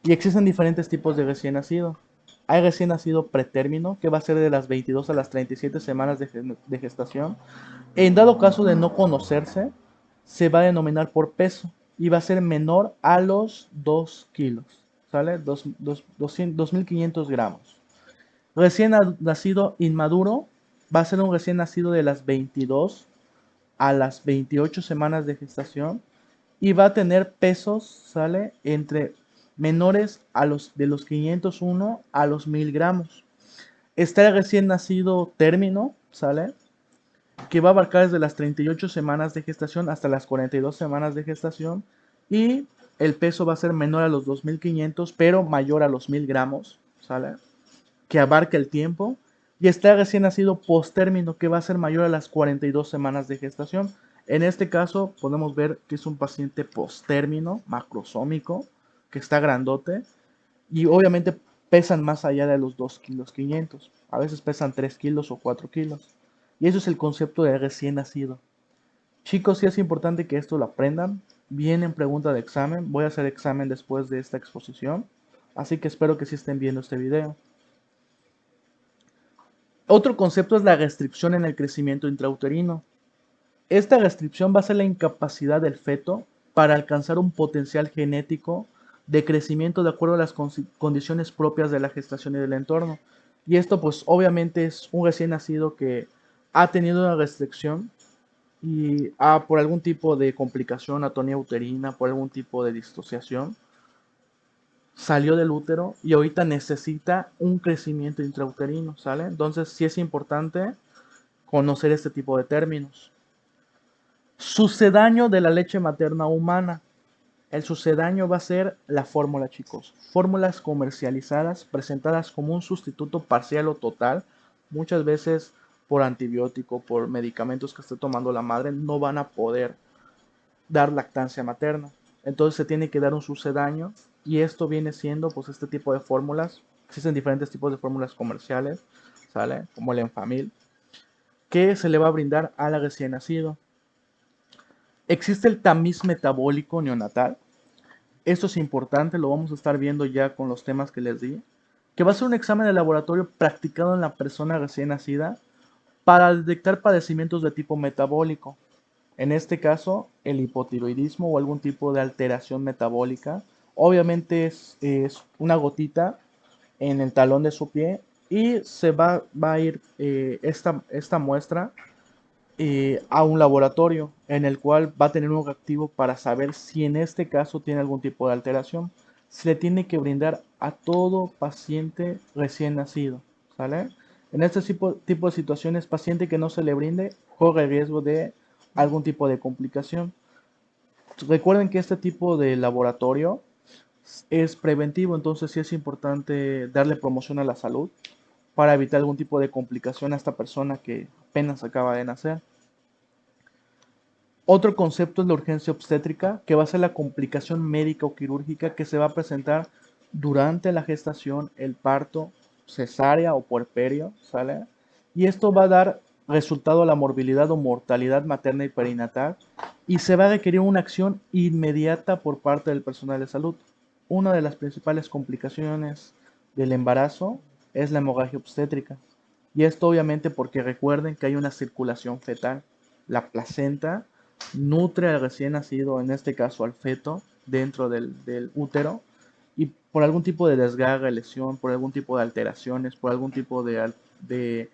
S1: Y existen diferentes tipos de recién nacido. Hay recién nacido pretérmino, que va a ser de las 22 a las 37 semanas de gestación. En dado caso de no conocerse, se va a denominar por peso y va a ser menor a los 2 kilos. ¿Sale? 2.500 gramos. Recién nacido inmaduro va a ser un recién nacido de las 22 a las 28 semanas de gestación y va a tener pesos, ¿sale? Entre menores a de los 501 a los 1000 gramos. Está el recién nacido término, ¿sale? Que va a abarcar desde las 38 semanas de gestación hasta las 42 semanas de gestación y el peso va a ser menor a los 2500 pero mayor a los 1000 gramos, ¿sale? Que abarca el tiempo. Y está recién nacido postérmino, que va a ser mayor a las 42 semanas de gestación. En este caso podemos ver que es un paciente postérmino, macrosómico, que está grandote y obviamente pesan más allá de los 2 kilos 500. A veces pesan 3 kilos o 4 kilos. Y eso es el concepto de recién nacido. Chicos, sí es importante que esto lo aprendan. Vienen preguntas de examen. Voy a hacer examen después de esta exposición. Así que espero que sí estén viendo este video. Otro concepto es la restricción en el crecimiento intrauterino. Esta restricción va a ser la incapacidad del feto para alcanzar un potencial genético de crecimiento de acuerdo a las condiciones propias de la gestación y del entorno. Y esto pues obviamente es un recién nacido que ha tenido una restricción y por algún tipo de complicación, atonía uterina, por algún tipo de disociación, salió del útero y ahorita necesita un crecimiento intrauterino, ¿sale? Entonces sí es importante conocer este tipo de términos. Sucedáneo de la leche materna humana. El sucedáneo va a ser la fórmula, chicos. Fórmulas comercializadas, presentadas como un sustituto parcial o total, muchas veces por antibiótico, por medicamentos que esté tomando la madre, no van a poder dar lactancia materna. Entonces se tiene que dar un sucedáneo y esto viene siendo pues este tipo de fórmulas. Existen diferentes tipos de fórmulas comerciales, ¿sale? Como el Enfamil, que se le va a brindar al recién nacido. Existe el tamiz metabólico neonatal. Esto es importante, lo vamos a estar viendo ya con los temas que les di, que va a ser un examen de laboratorio practicado en la persona recién nacida para detectar padecimientos de tipo metabólico. En este caso, el hipotiroidismo o algún tipo de alteración metabólica. Obviamente es una gotita en el talón de su pie y va a ir esta muestra a un laboratorio en el cual va a tener un reactivo para saber si en este caso tiene algún tipo de alteración. Se le tiene que brindar a todo paciente recién nacido, ¿sale? En este tipo de situaciones, paciente que no se le brinde corre riesgo de algún tipo de complicación. Recuerden que este tipo de laboratorio es preventivo, entonces sí es importante darle promoción a la salud para evitar algún tipo de complicación a esta persona que apenas acaba de nacer. Otro concepto es la urgencia obstétrica, que va a ser la complicación médica o quirúrgica que se va a presentar durante la gestación, el parto, cesárea o puerperio, ¿sale? Y esto va a dar resultado a la morbilidad o mortalidad materna y perinatal y se va a requerir una acción inmediata por parte del personal de salud. Una de las principales complicaciones del embarazo es la hemorragia obstétrica. Y esto obviamente porque recuerden que hay una circulación fetal. La placenta nutre al recién nacido, en este caso al feto, dentro del útero, y por algún tipo de desgarre, lesión, por algún tipo de alteraciones, por algún tipo de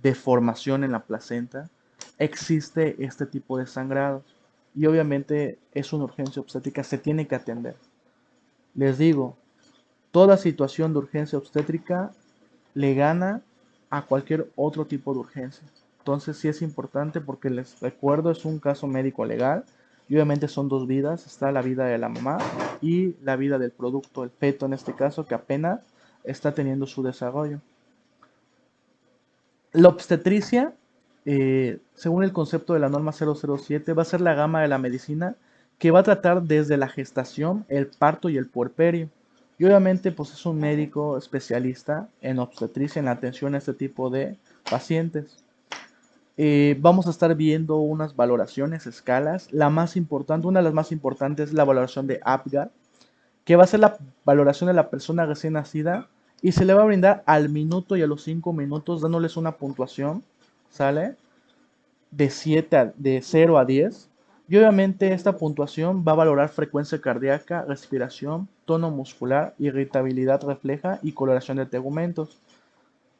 S1: deformación en la placenta, existe este tipo de sangrados. Y obviamente es una urgencia obstétrica, se tiene que atender. Les digo, toda situación de urgencia obstétrica le gana a cualquier otro tipo de urgencia. Entonces sí es importante porque les recuerdo, es un caso médico legal y obviamente son dos vidas, está la vida de la mamá y la vida del producto, el feto en este caso, que apenas está teniendo su desarrollo. La obstetricia, según el concepto de la norma 007, va a ser la gama de la medicina que va a tratar desde la gestación, el parto y el puerperio. Y obviamente pues es un médico especialista en obstetricia, en la atención a este tipo de pacientes. Vamos a estar viendo unas valoraciones, escalas. La más importante, una de las más importantes es la valoración de APGAR, que va a ser la valoración de la persona recién nacida y se le va a brindar al minuto y a los 5 minutos dándoles una puntuación, ¿sale? De 0 a 10. Y obviamente esta puntuación va a valorar frecuencia cardíaca, respiración, tono muscular, irritabilidad refleja y coloración de tegumentos,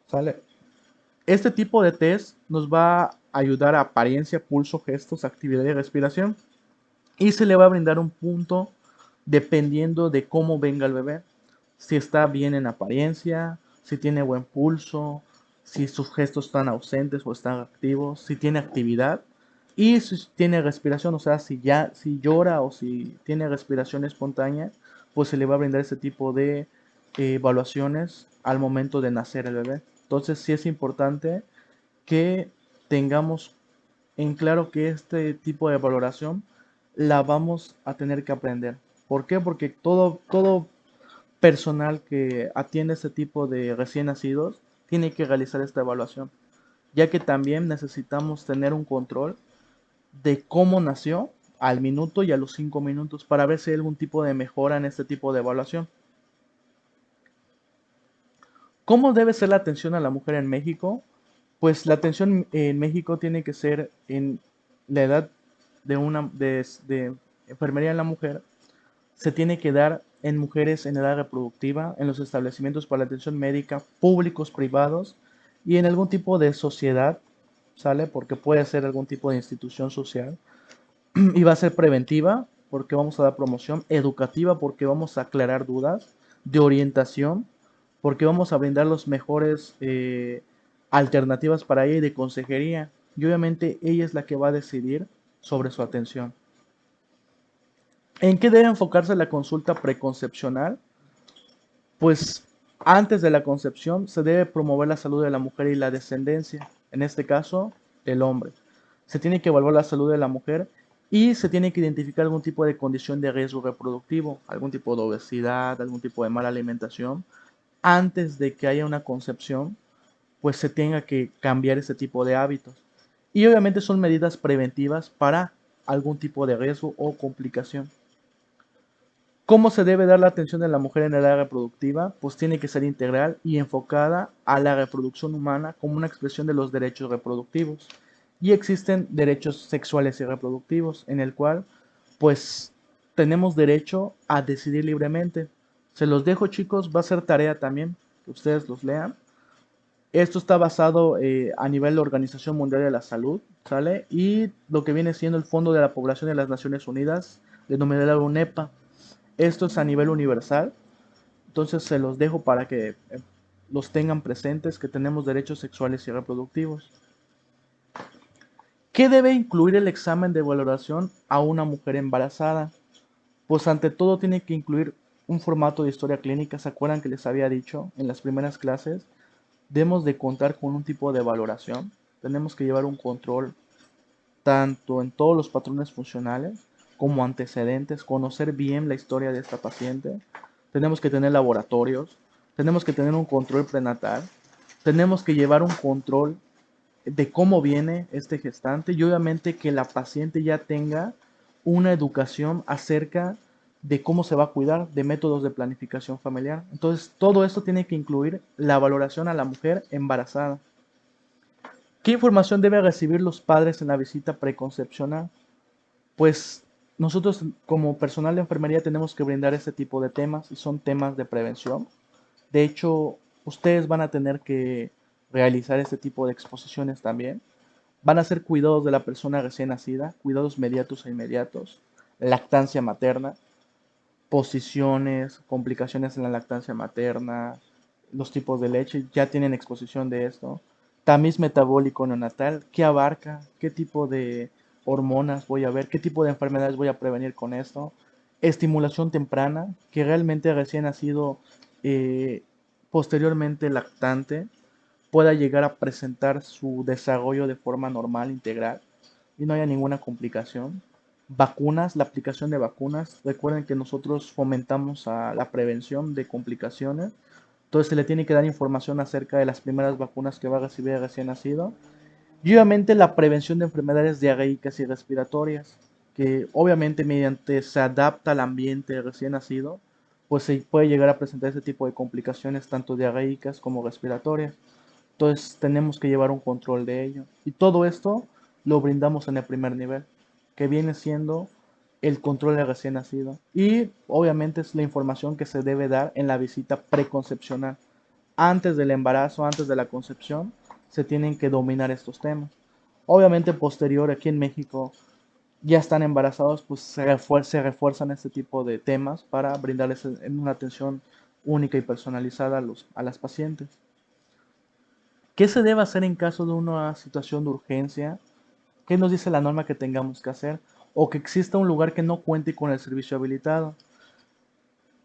S1: ¿sale? Este tipo de test nos va a ayudar a apariencia, pulso, gestos, actividad y respiración y se le va a brindar un punto dependiendo de cómo venga el bebé. Si está bien en apariencia, si tiene buen pulso, si sus gestos están ausentes o están activos, si tiene actividad y si tiene respiración, o sea, si llora o si tiene respiración espontánea, pues se le va a brindar ese tipo de evaluaciones al momento de nacer el bebé. Entonces sí es importante que tengamos en claro que este tipo de valoración la vamos a tener que aprender. ¿Por qué? Porque todo personal que atiende este tipo de recién nacidos tiene que realizar esta evaluación, ya que también necesitamos tener un control de cómo nació al minuto y a los 5 minutos para ver si hay algún tipo de mejora en este tipo de evaluación. ¿Cómo debe ser la atención a la mujer en México? Pues la atención en México tiene que ser en la edad de enfermería en la mujer, se tiene que dar en mujeres en edad reproductiva, en los establecimientos para la atención médica, públicos, privados y en algún tipo de sociedad, ¿sale? Porque puede ser algún tipo de institución social. Y va a ser preventiva, porque vamos a dar promoción, educativa, porque vamos a aclarar dudas, de orientación, porque vamos a brindar los mejores alternativas para ella y de consejería. Y obviamente ella es la que va a decidir sobre su atención. ¿En qué debe enfocarse la consulta preconcepcional? Pues antes de la concepción se debe promover la salud de la mujer y la descendencia, en este caso el hombre. Se tiene que evaluar la salud de la mujer y se tiene que identificar algún tipo de condición de riesgo reproductivo, algún tipo de obesidad, algún tipo de mala alimentación. Antes de que haya una concepción, pues se tenga que cambiar ese tipo de hábitos. Y obviamente son medidas preventivas para algún tipo de riesgo o complicación. ¿Cómo se debe dar la atención de la mujer en el área reproductiva? Pues tiene que ser integral y enfocada a la reproducción humana como una expresión de los derechos reproductivos. Y existen derechos sexuales y reproductivos en el cual pues tenemos derecho a decidir libremente. Se los dejo, chicos, va a ser tarea también que ustedes los lean. Esto está basado a nivel de Organización Mundial de la Salud, ¿sale? Y lo que viene siendo el Fondo de la Población de las Naciones Unidas, denominado UNEPA. Esto es a nivel universal, entonces se los dejo para que los tengan presentes, que tenemos derechos sexuales y reproductivos. ¿Qué debe incluir el examen de valoración a una mujer embarazada? Pues ante todo tiene que incluir un formato de historia clínica. ¿Se acuerdan que les había dicho en las primeras clases? Debemos de contar con un tipo de valoración. Tenemos que llevar un control tanto en todos los patrones funcionales como antecedentes, conocer bien la historia de esta paciente. Tenemos que tener laboratorios, tenemos que tener un control prenatal, tenemos que llevar un control de cómo viene este gestante y obviamente que la paciente ya tenga una educación acerca de cómo se va a cuidar, de métodos de planificación familiar. Entonces, todo esto tiene que incluir la valoración a la mujer embarazada. ¿Qué información deben recibir los padres en la visita preconcepcional? Pues nosotros como personal de enfermería tenemos que brindar este tipo de temas y son temas de prevención. De hecho, ustedes van a tener que realizar este tipo de exposiciones también. Van a ser cuidados de la persona recién nacida, cuidados mediatos e inmediatos, lactancia materna, posiciones, complicaciones en la lactancia materna, los tipos de leche, ya tienen exposición de esto. Tamiz metabólico neonatal, ¿qué abarca? ¿Qué tipo de hormonas voy a ver? ¿Qué tipo de enfermedades voy a prevenir con esto? Estimulación temprana, que realmente recién nacido, eh, posteriormente lactante, pueda llegar a presentar su desarrollo de forma normal, integral, y no haya ninguna complicación. Vacunas, la aplicación de vacunas. Recuerden que nosotros fomentamos a la prevención de complicaciones. Entonces se le tiene que dar información acerca de las primeras vacunas que va a recibir el recién nacido. Y obviamente la prevención de enfermedades diarreicas y respiratorias, que obviamente mediante se adapta al ambiente recién nacido, pues se puede llegar a presentar ese tipo de complicaciones tanto diarreicas como respiratorias. Entonces tenemos que llevar un control de ello. Y todo esto lo brindamos en el primer nivel, que viene siendo el control de recién nacido. Y obviamente es la información que se debe dar en la visita preconcepcional. Antes del embarazo, antes de la concepción, se tienen que dominar estos temas. Obviamente posterior aquí en México ya están embarazados, pues se refuerzan este tipo de temas para brindarles una atención única y personalizada a las pacientes. ¿Qué se debe hacer en caso de una situación de urgencia? ¿Qué nos dice la norma que tengamos que hacer? O que exista un lugar que no cuente con el servicio habilitado.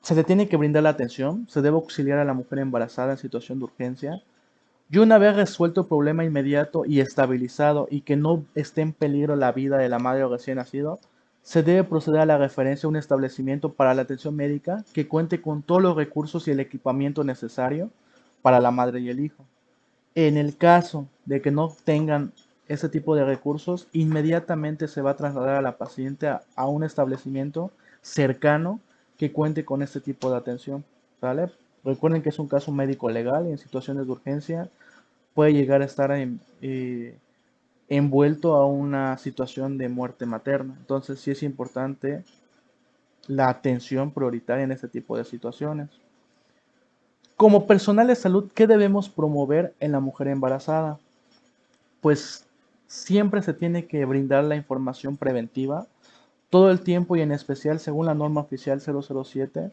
S1: Se le tiene que brindar la atención, se debe auxiliar a la mujer embarazada en situación de urgencia. Y una vez resuelto el problema inmediato y estabilizado y que no esté en peligro la vida de la madre o recién nacido, se debe proceder a la referencia a un establecimiento para la atención médica que cuente con todos los recursos y el equipamiento necesario para la madre y el hijo. En el caso de que no tengan ese tipo de recursos, inmediatamente se va a trasladar a la paciente a un establecimiento cercano que cuente con este tipo de atención, ¿vale? Recuerden que es un caso médico legal y en situaciones de urgencia puede llegar a estar envuelto a una situación de muerte materna. Entonces sí es importante la atención prioritaria en este tipo de situaciones. Como personal de salud, ¿qué debemos promover en la mujer embarazada? Pues siempre se tiene que brindar la información preventiva todo el tiempo y en especial según la norma oficial 007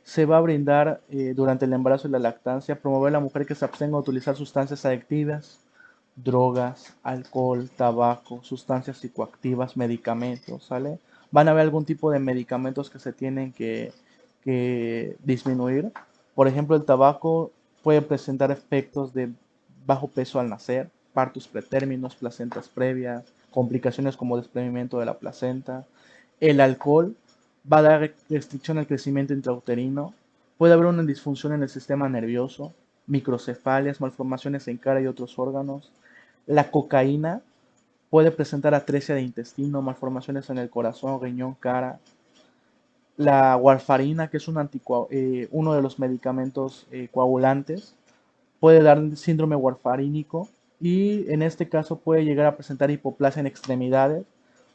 S1: se va a brindar durante el embarazo y la lactancia promover a la mujer que se abstenga de utilizar sustancias adictivas, drogas, alcohol, tabaco, sustancias psicoactivas, medicamentos, ¿sale? Van a haber algún tipo de medicamentos que se tienen que disminuir. Por ejemplo, el tabaco puede presentar efectos de bajo peso al nacer, partos pretérminos, placentas previas, complicaciones como desprendimiento de la placenta. El alcohol va a dar restricción al crecimiento intrauterino. Puede haber una disfunción en el sistema nervioso, microcefalias, malformaciones en cara y otros órganos. La cocaína puede presentar atresia de intestino, malformaciones en el corazón, riñón, cara. La warfarina, que es uno de los medicamentos coagulantes, puede dar síndrome warfarínico y en este caso puede llegar a presentar hipoplasia en extremidades,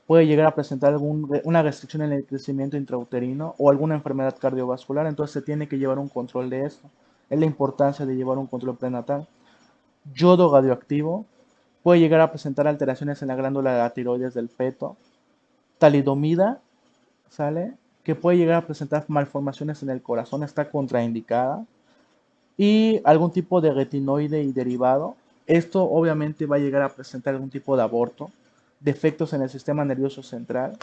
S1: puede llegar a presentar una restricción en el crecimiento intrauterino o alguna enfermedad cardiovascular, entonces se tiene que llevar un control de esto. Es la importancia de llevar un control prenatal. Yodo radioactivo puede llegar a presentar alteraciones en la glándula de la tiroides del feto. Talidomida, ¿sale? Que puede llegar a presentar malformaciones en el corazón, está contraindicada. Y algún tipo de retinoide y derivado. Esto obviamente va a llegar a presentar algún tipo de aborto, defectos en el sistema nervioso central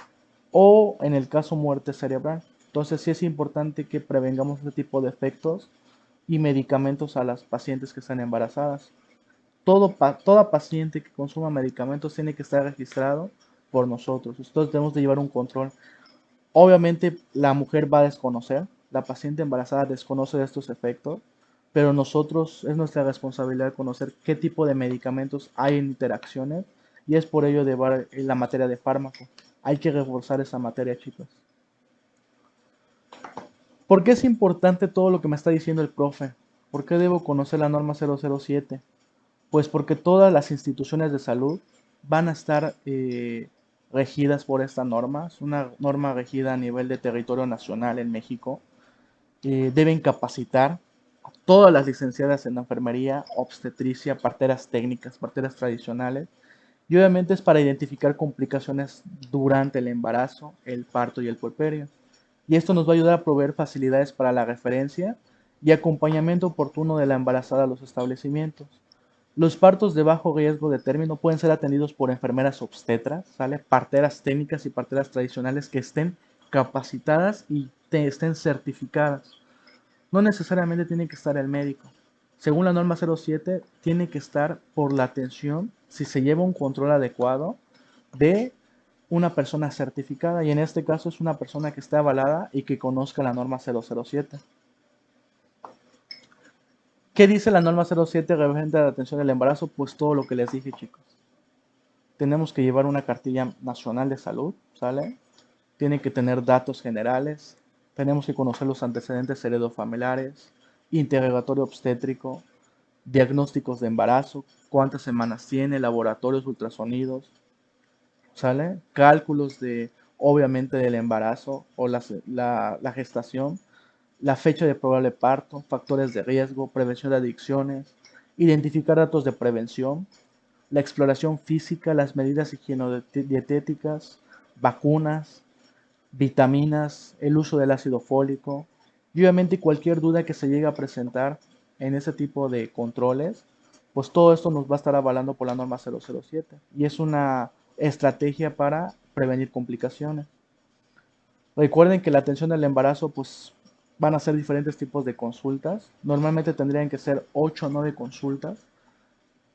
S1: o en el caso muerte cerebral. Entonces sí es importante que prevengamos este tipo de efectos y medicamentos a las pacientes que están embarazadas. Toda paciente que consuma medicamentos tiene que estar registrado por nosotros. Entonces debemos de llevar un control. Obviamente la mujer va a desconocer, la paciente embarazada desconoce de estos efectos, pero nosotros es nuestra responsabilidad conocer qué tipo de medicamentos hay en interacciones y es por ello de llevar la materia de fármaco. Hay que reforzar esa materia, chicos. ¿Por qué es importante todo lo que me está diciendo el profe? ¿Por qué debo conocer la norma 007? Pues porque todas las instituciones de salud van a estar regidas por esta norma. Es una norma regida a nivel de territorio nacional en México. Deben capacitar a todas las licenciadas en enfermería, obstetricia, parteras técnicas, parteras tradicionales. Y obviamente es para identificar complicaciones durante el embarazo, el parto y el puerperio. Y esto nos va a ayudar a proveer facilidades para la referencia y acompañamiento oportuno de la embarazada a los establecimientos. Los partos de bajo riesgo de término pueden ser atendidos por enfermeras obstetras, ¿sale? Parteras técnicas y parteras tradicionales que estén capacitadas y estén certificadas. No necesariamente tiene que estar el médico. Según la norma 07, tiene que estar por la atención, si se lleva un control adecuado, de una persona certificada. Y en este caso es una persona que esté avalada y que conozca la norma 007. ¿Qué dice la norma 07 referente a la atención al embarazo? Pues todo lo que les dije, chicos. Tenemos que llevar una cartilla nacional de salud, ¿sale? Tiene que tener datos generales, tenemos que conocer los antecedentes heredofamiliares, interrogatorio obstétrico, diagnósticos de embarazo, cuántas semanas tiene, laboratorios, ultrasonidos, ¿sale? Cálculos de, obviamente, del embarazo o la gestación, la fecha de probable parto, factores de riesgo, prevención de adicciones, identificar datos de prevención, la exploración física, las medidas higienodietéticas, vacunas, vitaminas, el uso del ácido fólico y obviamente cualquier duda que se llegue a presentar en ese tipo de controles, pues todo esto nos va a estar avalando por la norma 007 y es una estrategia para prevenir complicaciones. Recuerden que la atención al embarazo pues van a ser diferentes tipos de consultas. Normalmente tendrían que ser 8 o 9 consultas.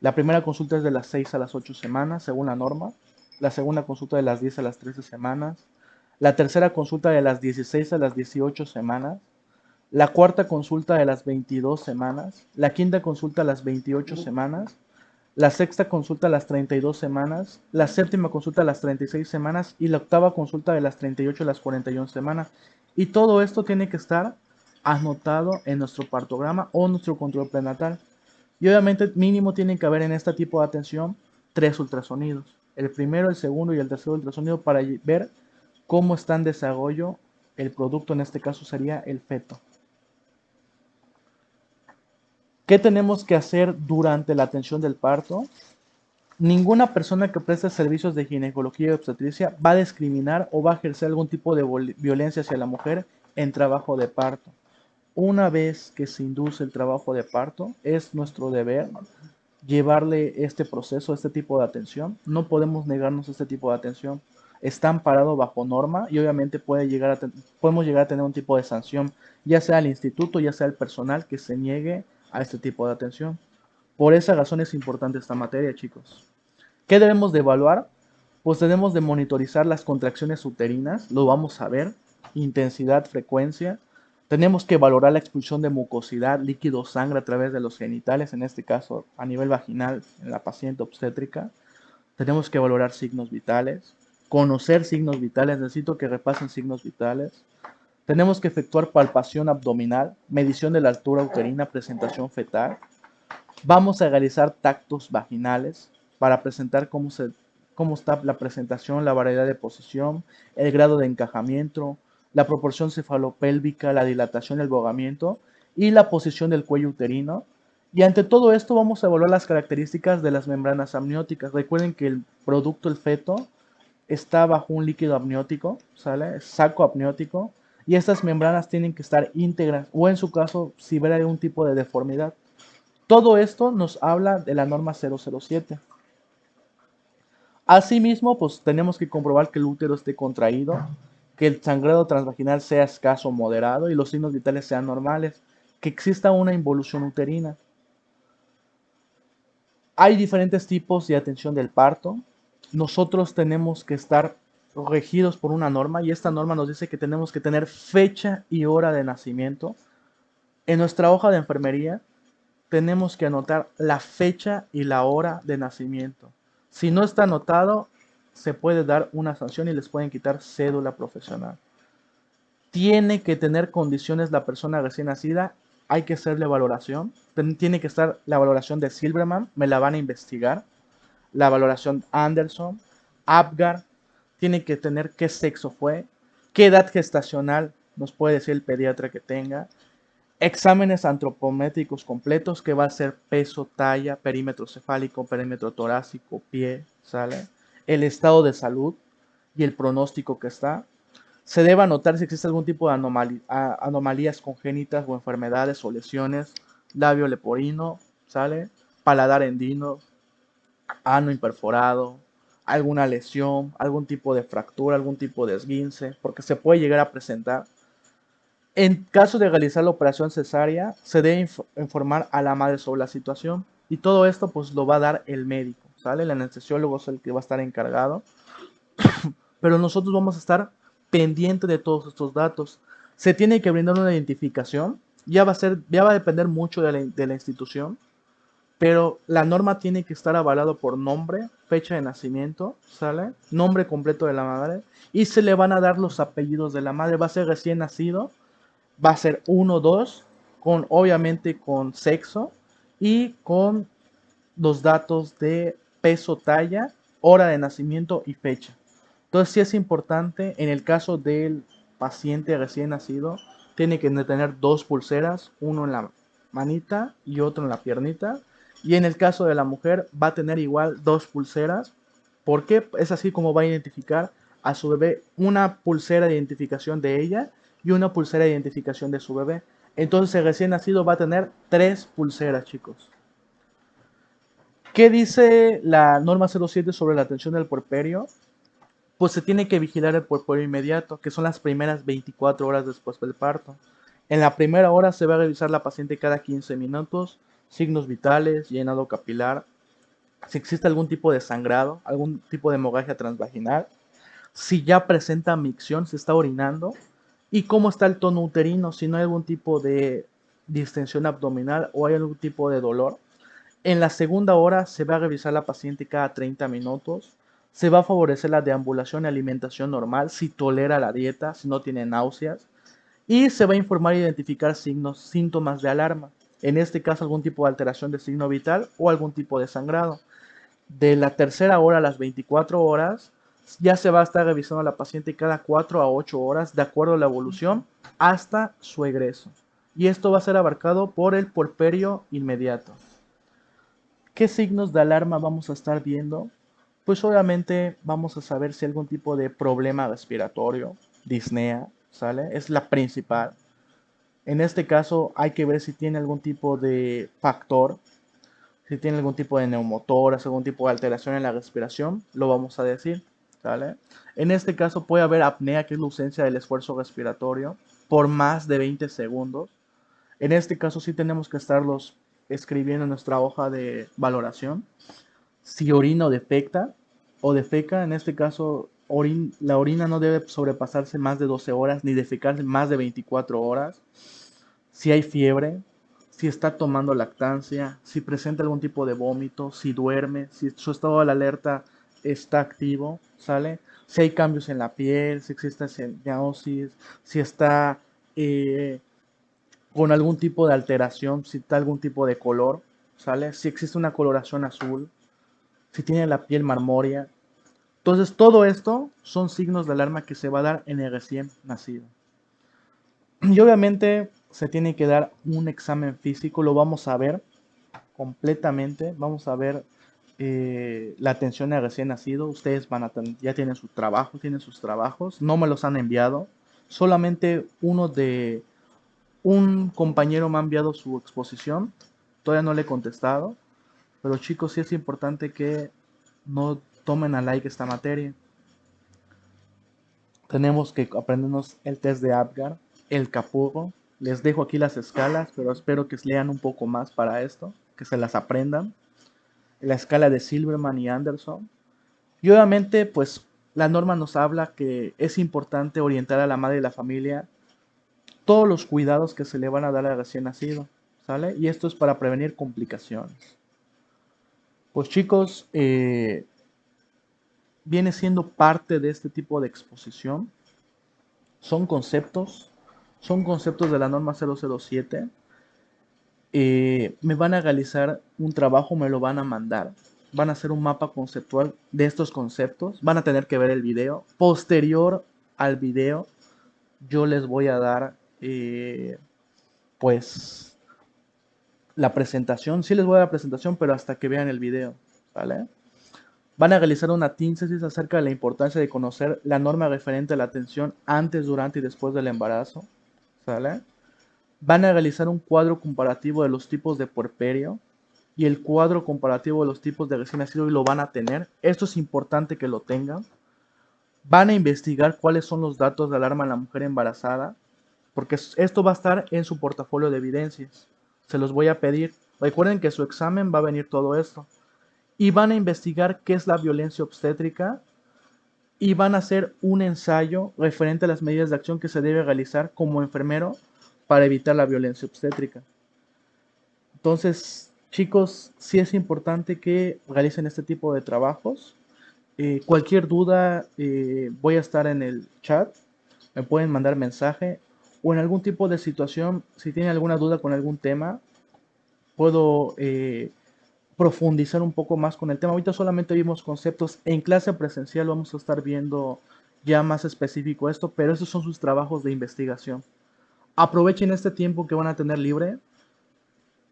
S1: La primera consulta es de las 6 a las 8 semanas, según la norma. La segunda consulta de las 10 a las 13 semanas. La tercera consulta de las 16 a las 18 semanas. La cuarta consulta de las 22 semanas. La quinta consulta a las 28 semanas. La sexta consulta a las 32 semanas. La séptima consulta a las 36 semanas. Y la octava consulta de las 38 a las 41 semanas. Y todo esto tiene que estar anotado en nuestro partograma o nuestro control prenatal. Y obviamente mínimo tienen que haber en este tipo de atención 3 ultrasonidos. El primero, el segundo y el tercer ultrasonido para ver cómo está en desarrollo el producto, en este caso sería el feto. ¿Qué tenemos que hacer durante la atención del parto? Ninguna persona que preste servicios de ginecología y obstetricia va a discriminar o va a ejercer algún tipo de violencia hacia la mujer en trabajo de parto. Una vez que se induce el trabajo de parto, es nuestro deber llevarle este proceso, este tipo de atención. No podemos negarnos este tipo de atención. Está amparado bajo norma y obviamente podemos llegar a tener un tipo de sanción, ya sea el instituto, ya sea el personal que se niegue a este tipo de atención. Por esa razón es importante esta materia, chicos. ¿Qué debemos de evaluar? Pues debemos de monitorizar las contracciones uterinas, lo vamos a ver, intensidad, frecuencia. Tenemos que valorar la expulsión de mucosidad, líquido, sangre a través de los genitales, en este caso a nivel vaginal en la paciente obstétrica. Tenemos que valorar signos vitales, conocer signos vitales, necesito que repasen signos vitales. Tenemos que efectuar palpación abdominal, medición de la altura uterina, presentación fetal. Vamos a realizar tactos vaginales para presentar cómo está la presentación, la variedad de posición, el grado de encajamiento, la proporción cefalopélvica, la dilatación, el bogamiento y la posición del cuello uterino. Y ante todo esto vamos a evaluar las características de las membranas amnióticas. Recuerden que el producto, el feto, está bajo un líquido amniótico, ¿sale? Saco amniótico. Y estas membranas tienen que estar íntegras o en su caso si hubiera algún tipo de deformidad. Todo esto nos habla de la norma 007. Asimismo, pues tenemos que comprobar que el útero esté contraído, que el sangrado transvaginal sea escaso o moderado y los signos vitales sean normales, que exista una involución uterina. Hay diferentes tipos de atención del parto. Nosotros tenemos que estar regidos por una norma y esta norma nos dice que tenemos que tener fecha y hora de nacimiento. En nuestra hoja de enfermería tenemos que anotar la fecha y la hora de nacimiento. Si no está anotado, se puede dar una sanción y les pueden quitar cédula profesional. Tiene que tener condiciones la persona recién nacida, hay que hacerle valoración. Tiene que estar la valoración de Silverman, me la van a investigar. La valoración Anderson, Apgar, tiene que tener qué sexo fue, qué edad gestacional nos puede decir el pediatra que tenga, exámenes antropométricos completos, que va a ser peso, talla, perímetro cefálico, perímetro torácico, pie, ¿sale? El estado de salud y el pronóstico que está. Se debe anotar si existe algún tipo de anomalías congénitas o enfermedades o lesiones, labio leporino, ¿sale? Paladar hendino, ano imperforado, alguna lesión, algún tipo de fractura, algún tipo de esguince, porque se puede llegar a presentar. En caso de realizar la operación cesárea, se debe informar a la madre sobre la situación y todo esto pues lo va a dar el médico, ¿sale? El anestesiólogo es el que va a estar encargado, pero nosotros vamos a estar pendientes de todos estos datos. Se tiene que brindar una identificación, ya va a depender mucho de la institución, pero la norma tiene que estar avalado por nombre, fecha de nacimiento, ¿sale? Nombre completo de la madre y se le van a dar los apellidos de la madre, va a ser recién nacido, va a ser 1, 2, obviamente con sexo y con los datos de peso, talla, hora de nacimiento y fecha. Entonces sí es importante, en el caso del paciente recién nacido, tiene que tener 2 pulseras, uno en la manita y otro en la piernita. Y en el caso de la mujer va a tener igual 2 pulseras, porque es así como va a identificar a su bebé, una pulsera de identificación de ella y una pulsera de identificación de su bebé. Entonces el recién nacido va a tener 3 pulseras, chicos. ¿Qué dice la norma 07 sobre la atención del puerperio? Pues se tiene que vigilar el puerperio inmediato, que son las primeras 24 horas después del parto. En la primera hora se va a revisar la paciente cada 15 minutos, signos vitales, llenado capilar, si existe algún tipo de sangrado, algún tipo de hemorragia transvaginal, si ya presenta micción, se está orinando, y cómo está el tono uterino, si no hay algún tipo de distensión abdominal o hay algún tipo de dolor. En la segunda hora se va a revisar la paciente cada 30 minutos. Se va a favorecer la deambulación y alimentación normal, si tolera la dieta, si no tiene náuseas. Y se va a informar e identificar síntomas de alarma. En este caso, algún tipo de alteración de signo vital o algún tipo de sangrado. De la tercera hora a las 24 horas, ya se va a estar revisando a la paciente cada 4 a 8 horas de acuerdo a la evolución hasta su egreso. Y esto va a ser abarcado por el puerperio inmediato. ¿Qué signos de alarma vamos a estar viendo? Pues obviamente vamos a saber si hay algún tipo de problema respiratorio, disnea, ¿sale? Es la principal. En este caso hay que ver si tiene algún tipo de factor, si tiene algún tipo de neumotoras, algún tipo de alteración en la respiración, lo vamos a decir, ¿sale? En este caso puede haber apnea, que es la ausencia del esfuerzo respiratorio, por más de 20 segundos. En este caso sí tenemos que estarlos escribiendo en nuestra hoja de valoración. Si orina o defeca, en este caso la orina no debe sobrepasarse más de 12 horas ni defecarse más de 24 horas. Si hay fiebre, si está tomando lactancia, si presenta algún tipo de vómito, si duerme, si su estado de alerta está activo, ¿sale? Si hay cambios en la piel, si existe cianosis, si está con algún tipo de alteración, si está algún tipo de color, ¿sale? Si existe una coloración azul, si tiene la piel marmórea. Entonces, todo esto son signos de alarma que se va a dar en el recién nacido. Y obviamente se tiene que dar un examen físico, lo vamos a ver completamente, vamos a ver la atención al recién nacido. Ustedes ya tienen su trabajo, tienen sus trabajos, no me los han enviado, solamente un compañero me ha enviado su exposición, todavía no le he contestado, pero chicos, sí es importante que no tomen a like esta materia. Tenemos que aprendernos el test de Apgar, el Capurro. Les dejo aquí las escalas, pero espero que lean un poco más para esto, que se las aprendan. La escala de Silverman y Anderson. Y obviamente, pues la norma nos habla que es importante orientar a la madre y la familia todos los cuidados que se le van a dar al recién nacido, ¿sale? Y esto es para prevenir complicaciones. Pues chicos, viene siendo parte de este tipo de exposición. Son conceptos, son conceptos de la norma 007. Me van a realizar un trabajo, me lo van a mandar. Van a hacer un mapa conceptual de estos conceptos. Van a tener que ver el video. Posterior al video, yo les voy a dar, pues, la presentación. Sí les voy a dar la presentación, pero hasta que vean el video, ¿vale? Van a realizar una síntesis acerca de la importancia de conocer la norma referente a la atención antes, durante y después del embarazo, ¿sale? Van a realizar un cuadro comparativo de los tipos de puerperio y el cuadro comparativo de los tipos de recién nacido y lo van a tener. Esto es importante que lo tengan. Van a investigar cuáles son los datos de alarma en la mujer embarazada, porque esto va a estar en su portafolio de evidencias. Se los voy a pedir. Recuerden que su examen va a venir todo esto. Y van a investigar qué es la violencia obstétrica y van a hacer un ensayo referente a las medidas de acción que se debe realizar como enfermero para evitar la violencia obstétrica. Entonces, chicos, sí es importante que realicen este tipo de trabajos. Cualquier duda, voy a estar en el chat, me pueden mandar mensaje o en algún tipo de situación, si tienen alguna duda con algún tema, puedo profundizar un poco más con el tema. Ahorita solamente vimos conceptos, en clase presencial vamos a estar viendo ya más específico esto, pero esos son sus trabajos de investigación. Aprovechen este tiempo que van a tener libre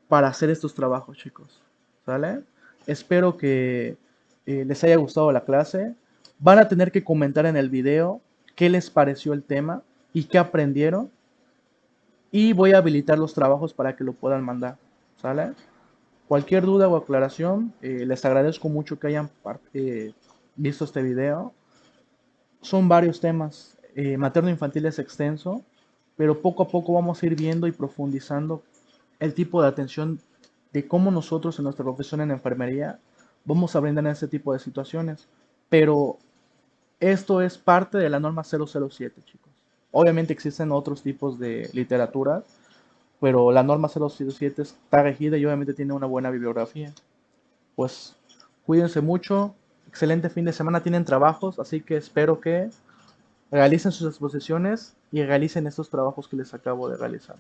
S1: para hacer estos trabajos, chicos. ¿Sale? Espero que les haya gustado la clase. Van a tener que comentar en el video qué les pareció el tema y qué aprendieron. Y voy a habilitar los trabajos para que lo puedan mandar. ¿Sale? Cualquier duda o aclaración, les agradezco mucho que hayan visto este video. Son varios temas. Materno-infantil es extenso, pero poco a poco vamos a ir viendo y profundizando el tipo de atención de cómo nosotros en nuestra profesión en enfermería vamos a brindar en este tipo de situaciones. Pero esto es parte de la norma 007, chicos. Obviamente existen otros tipos de literatura, pero la norma 007 está regida y obviamente tiene una buena bibliografía. Pues cuídense mucho, excelente fin de semana, tienen trabajos, así que espero que realicen sus exposiciones y realicen estos trabajos que les acabo de realizar.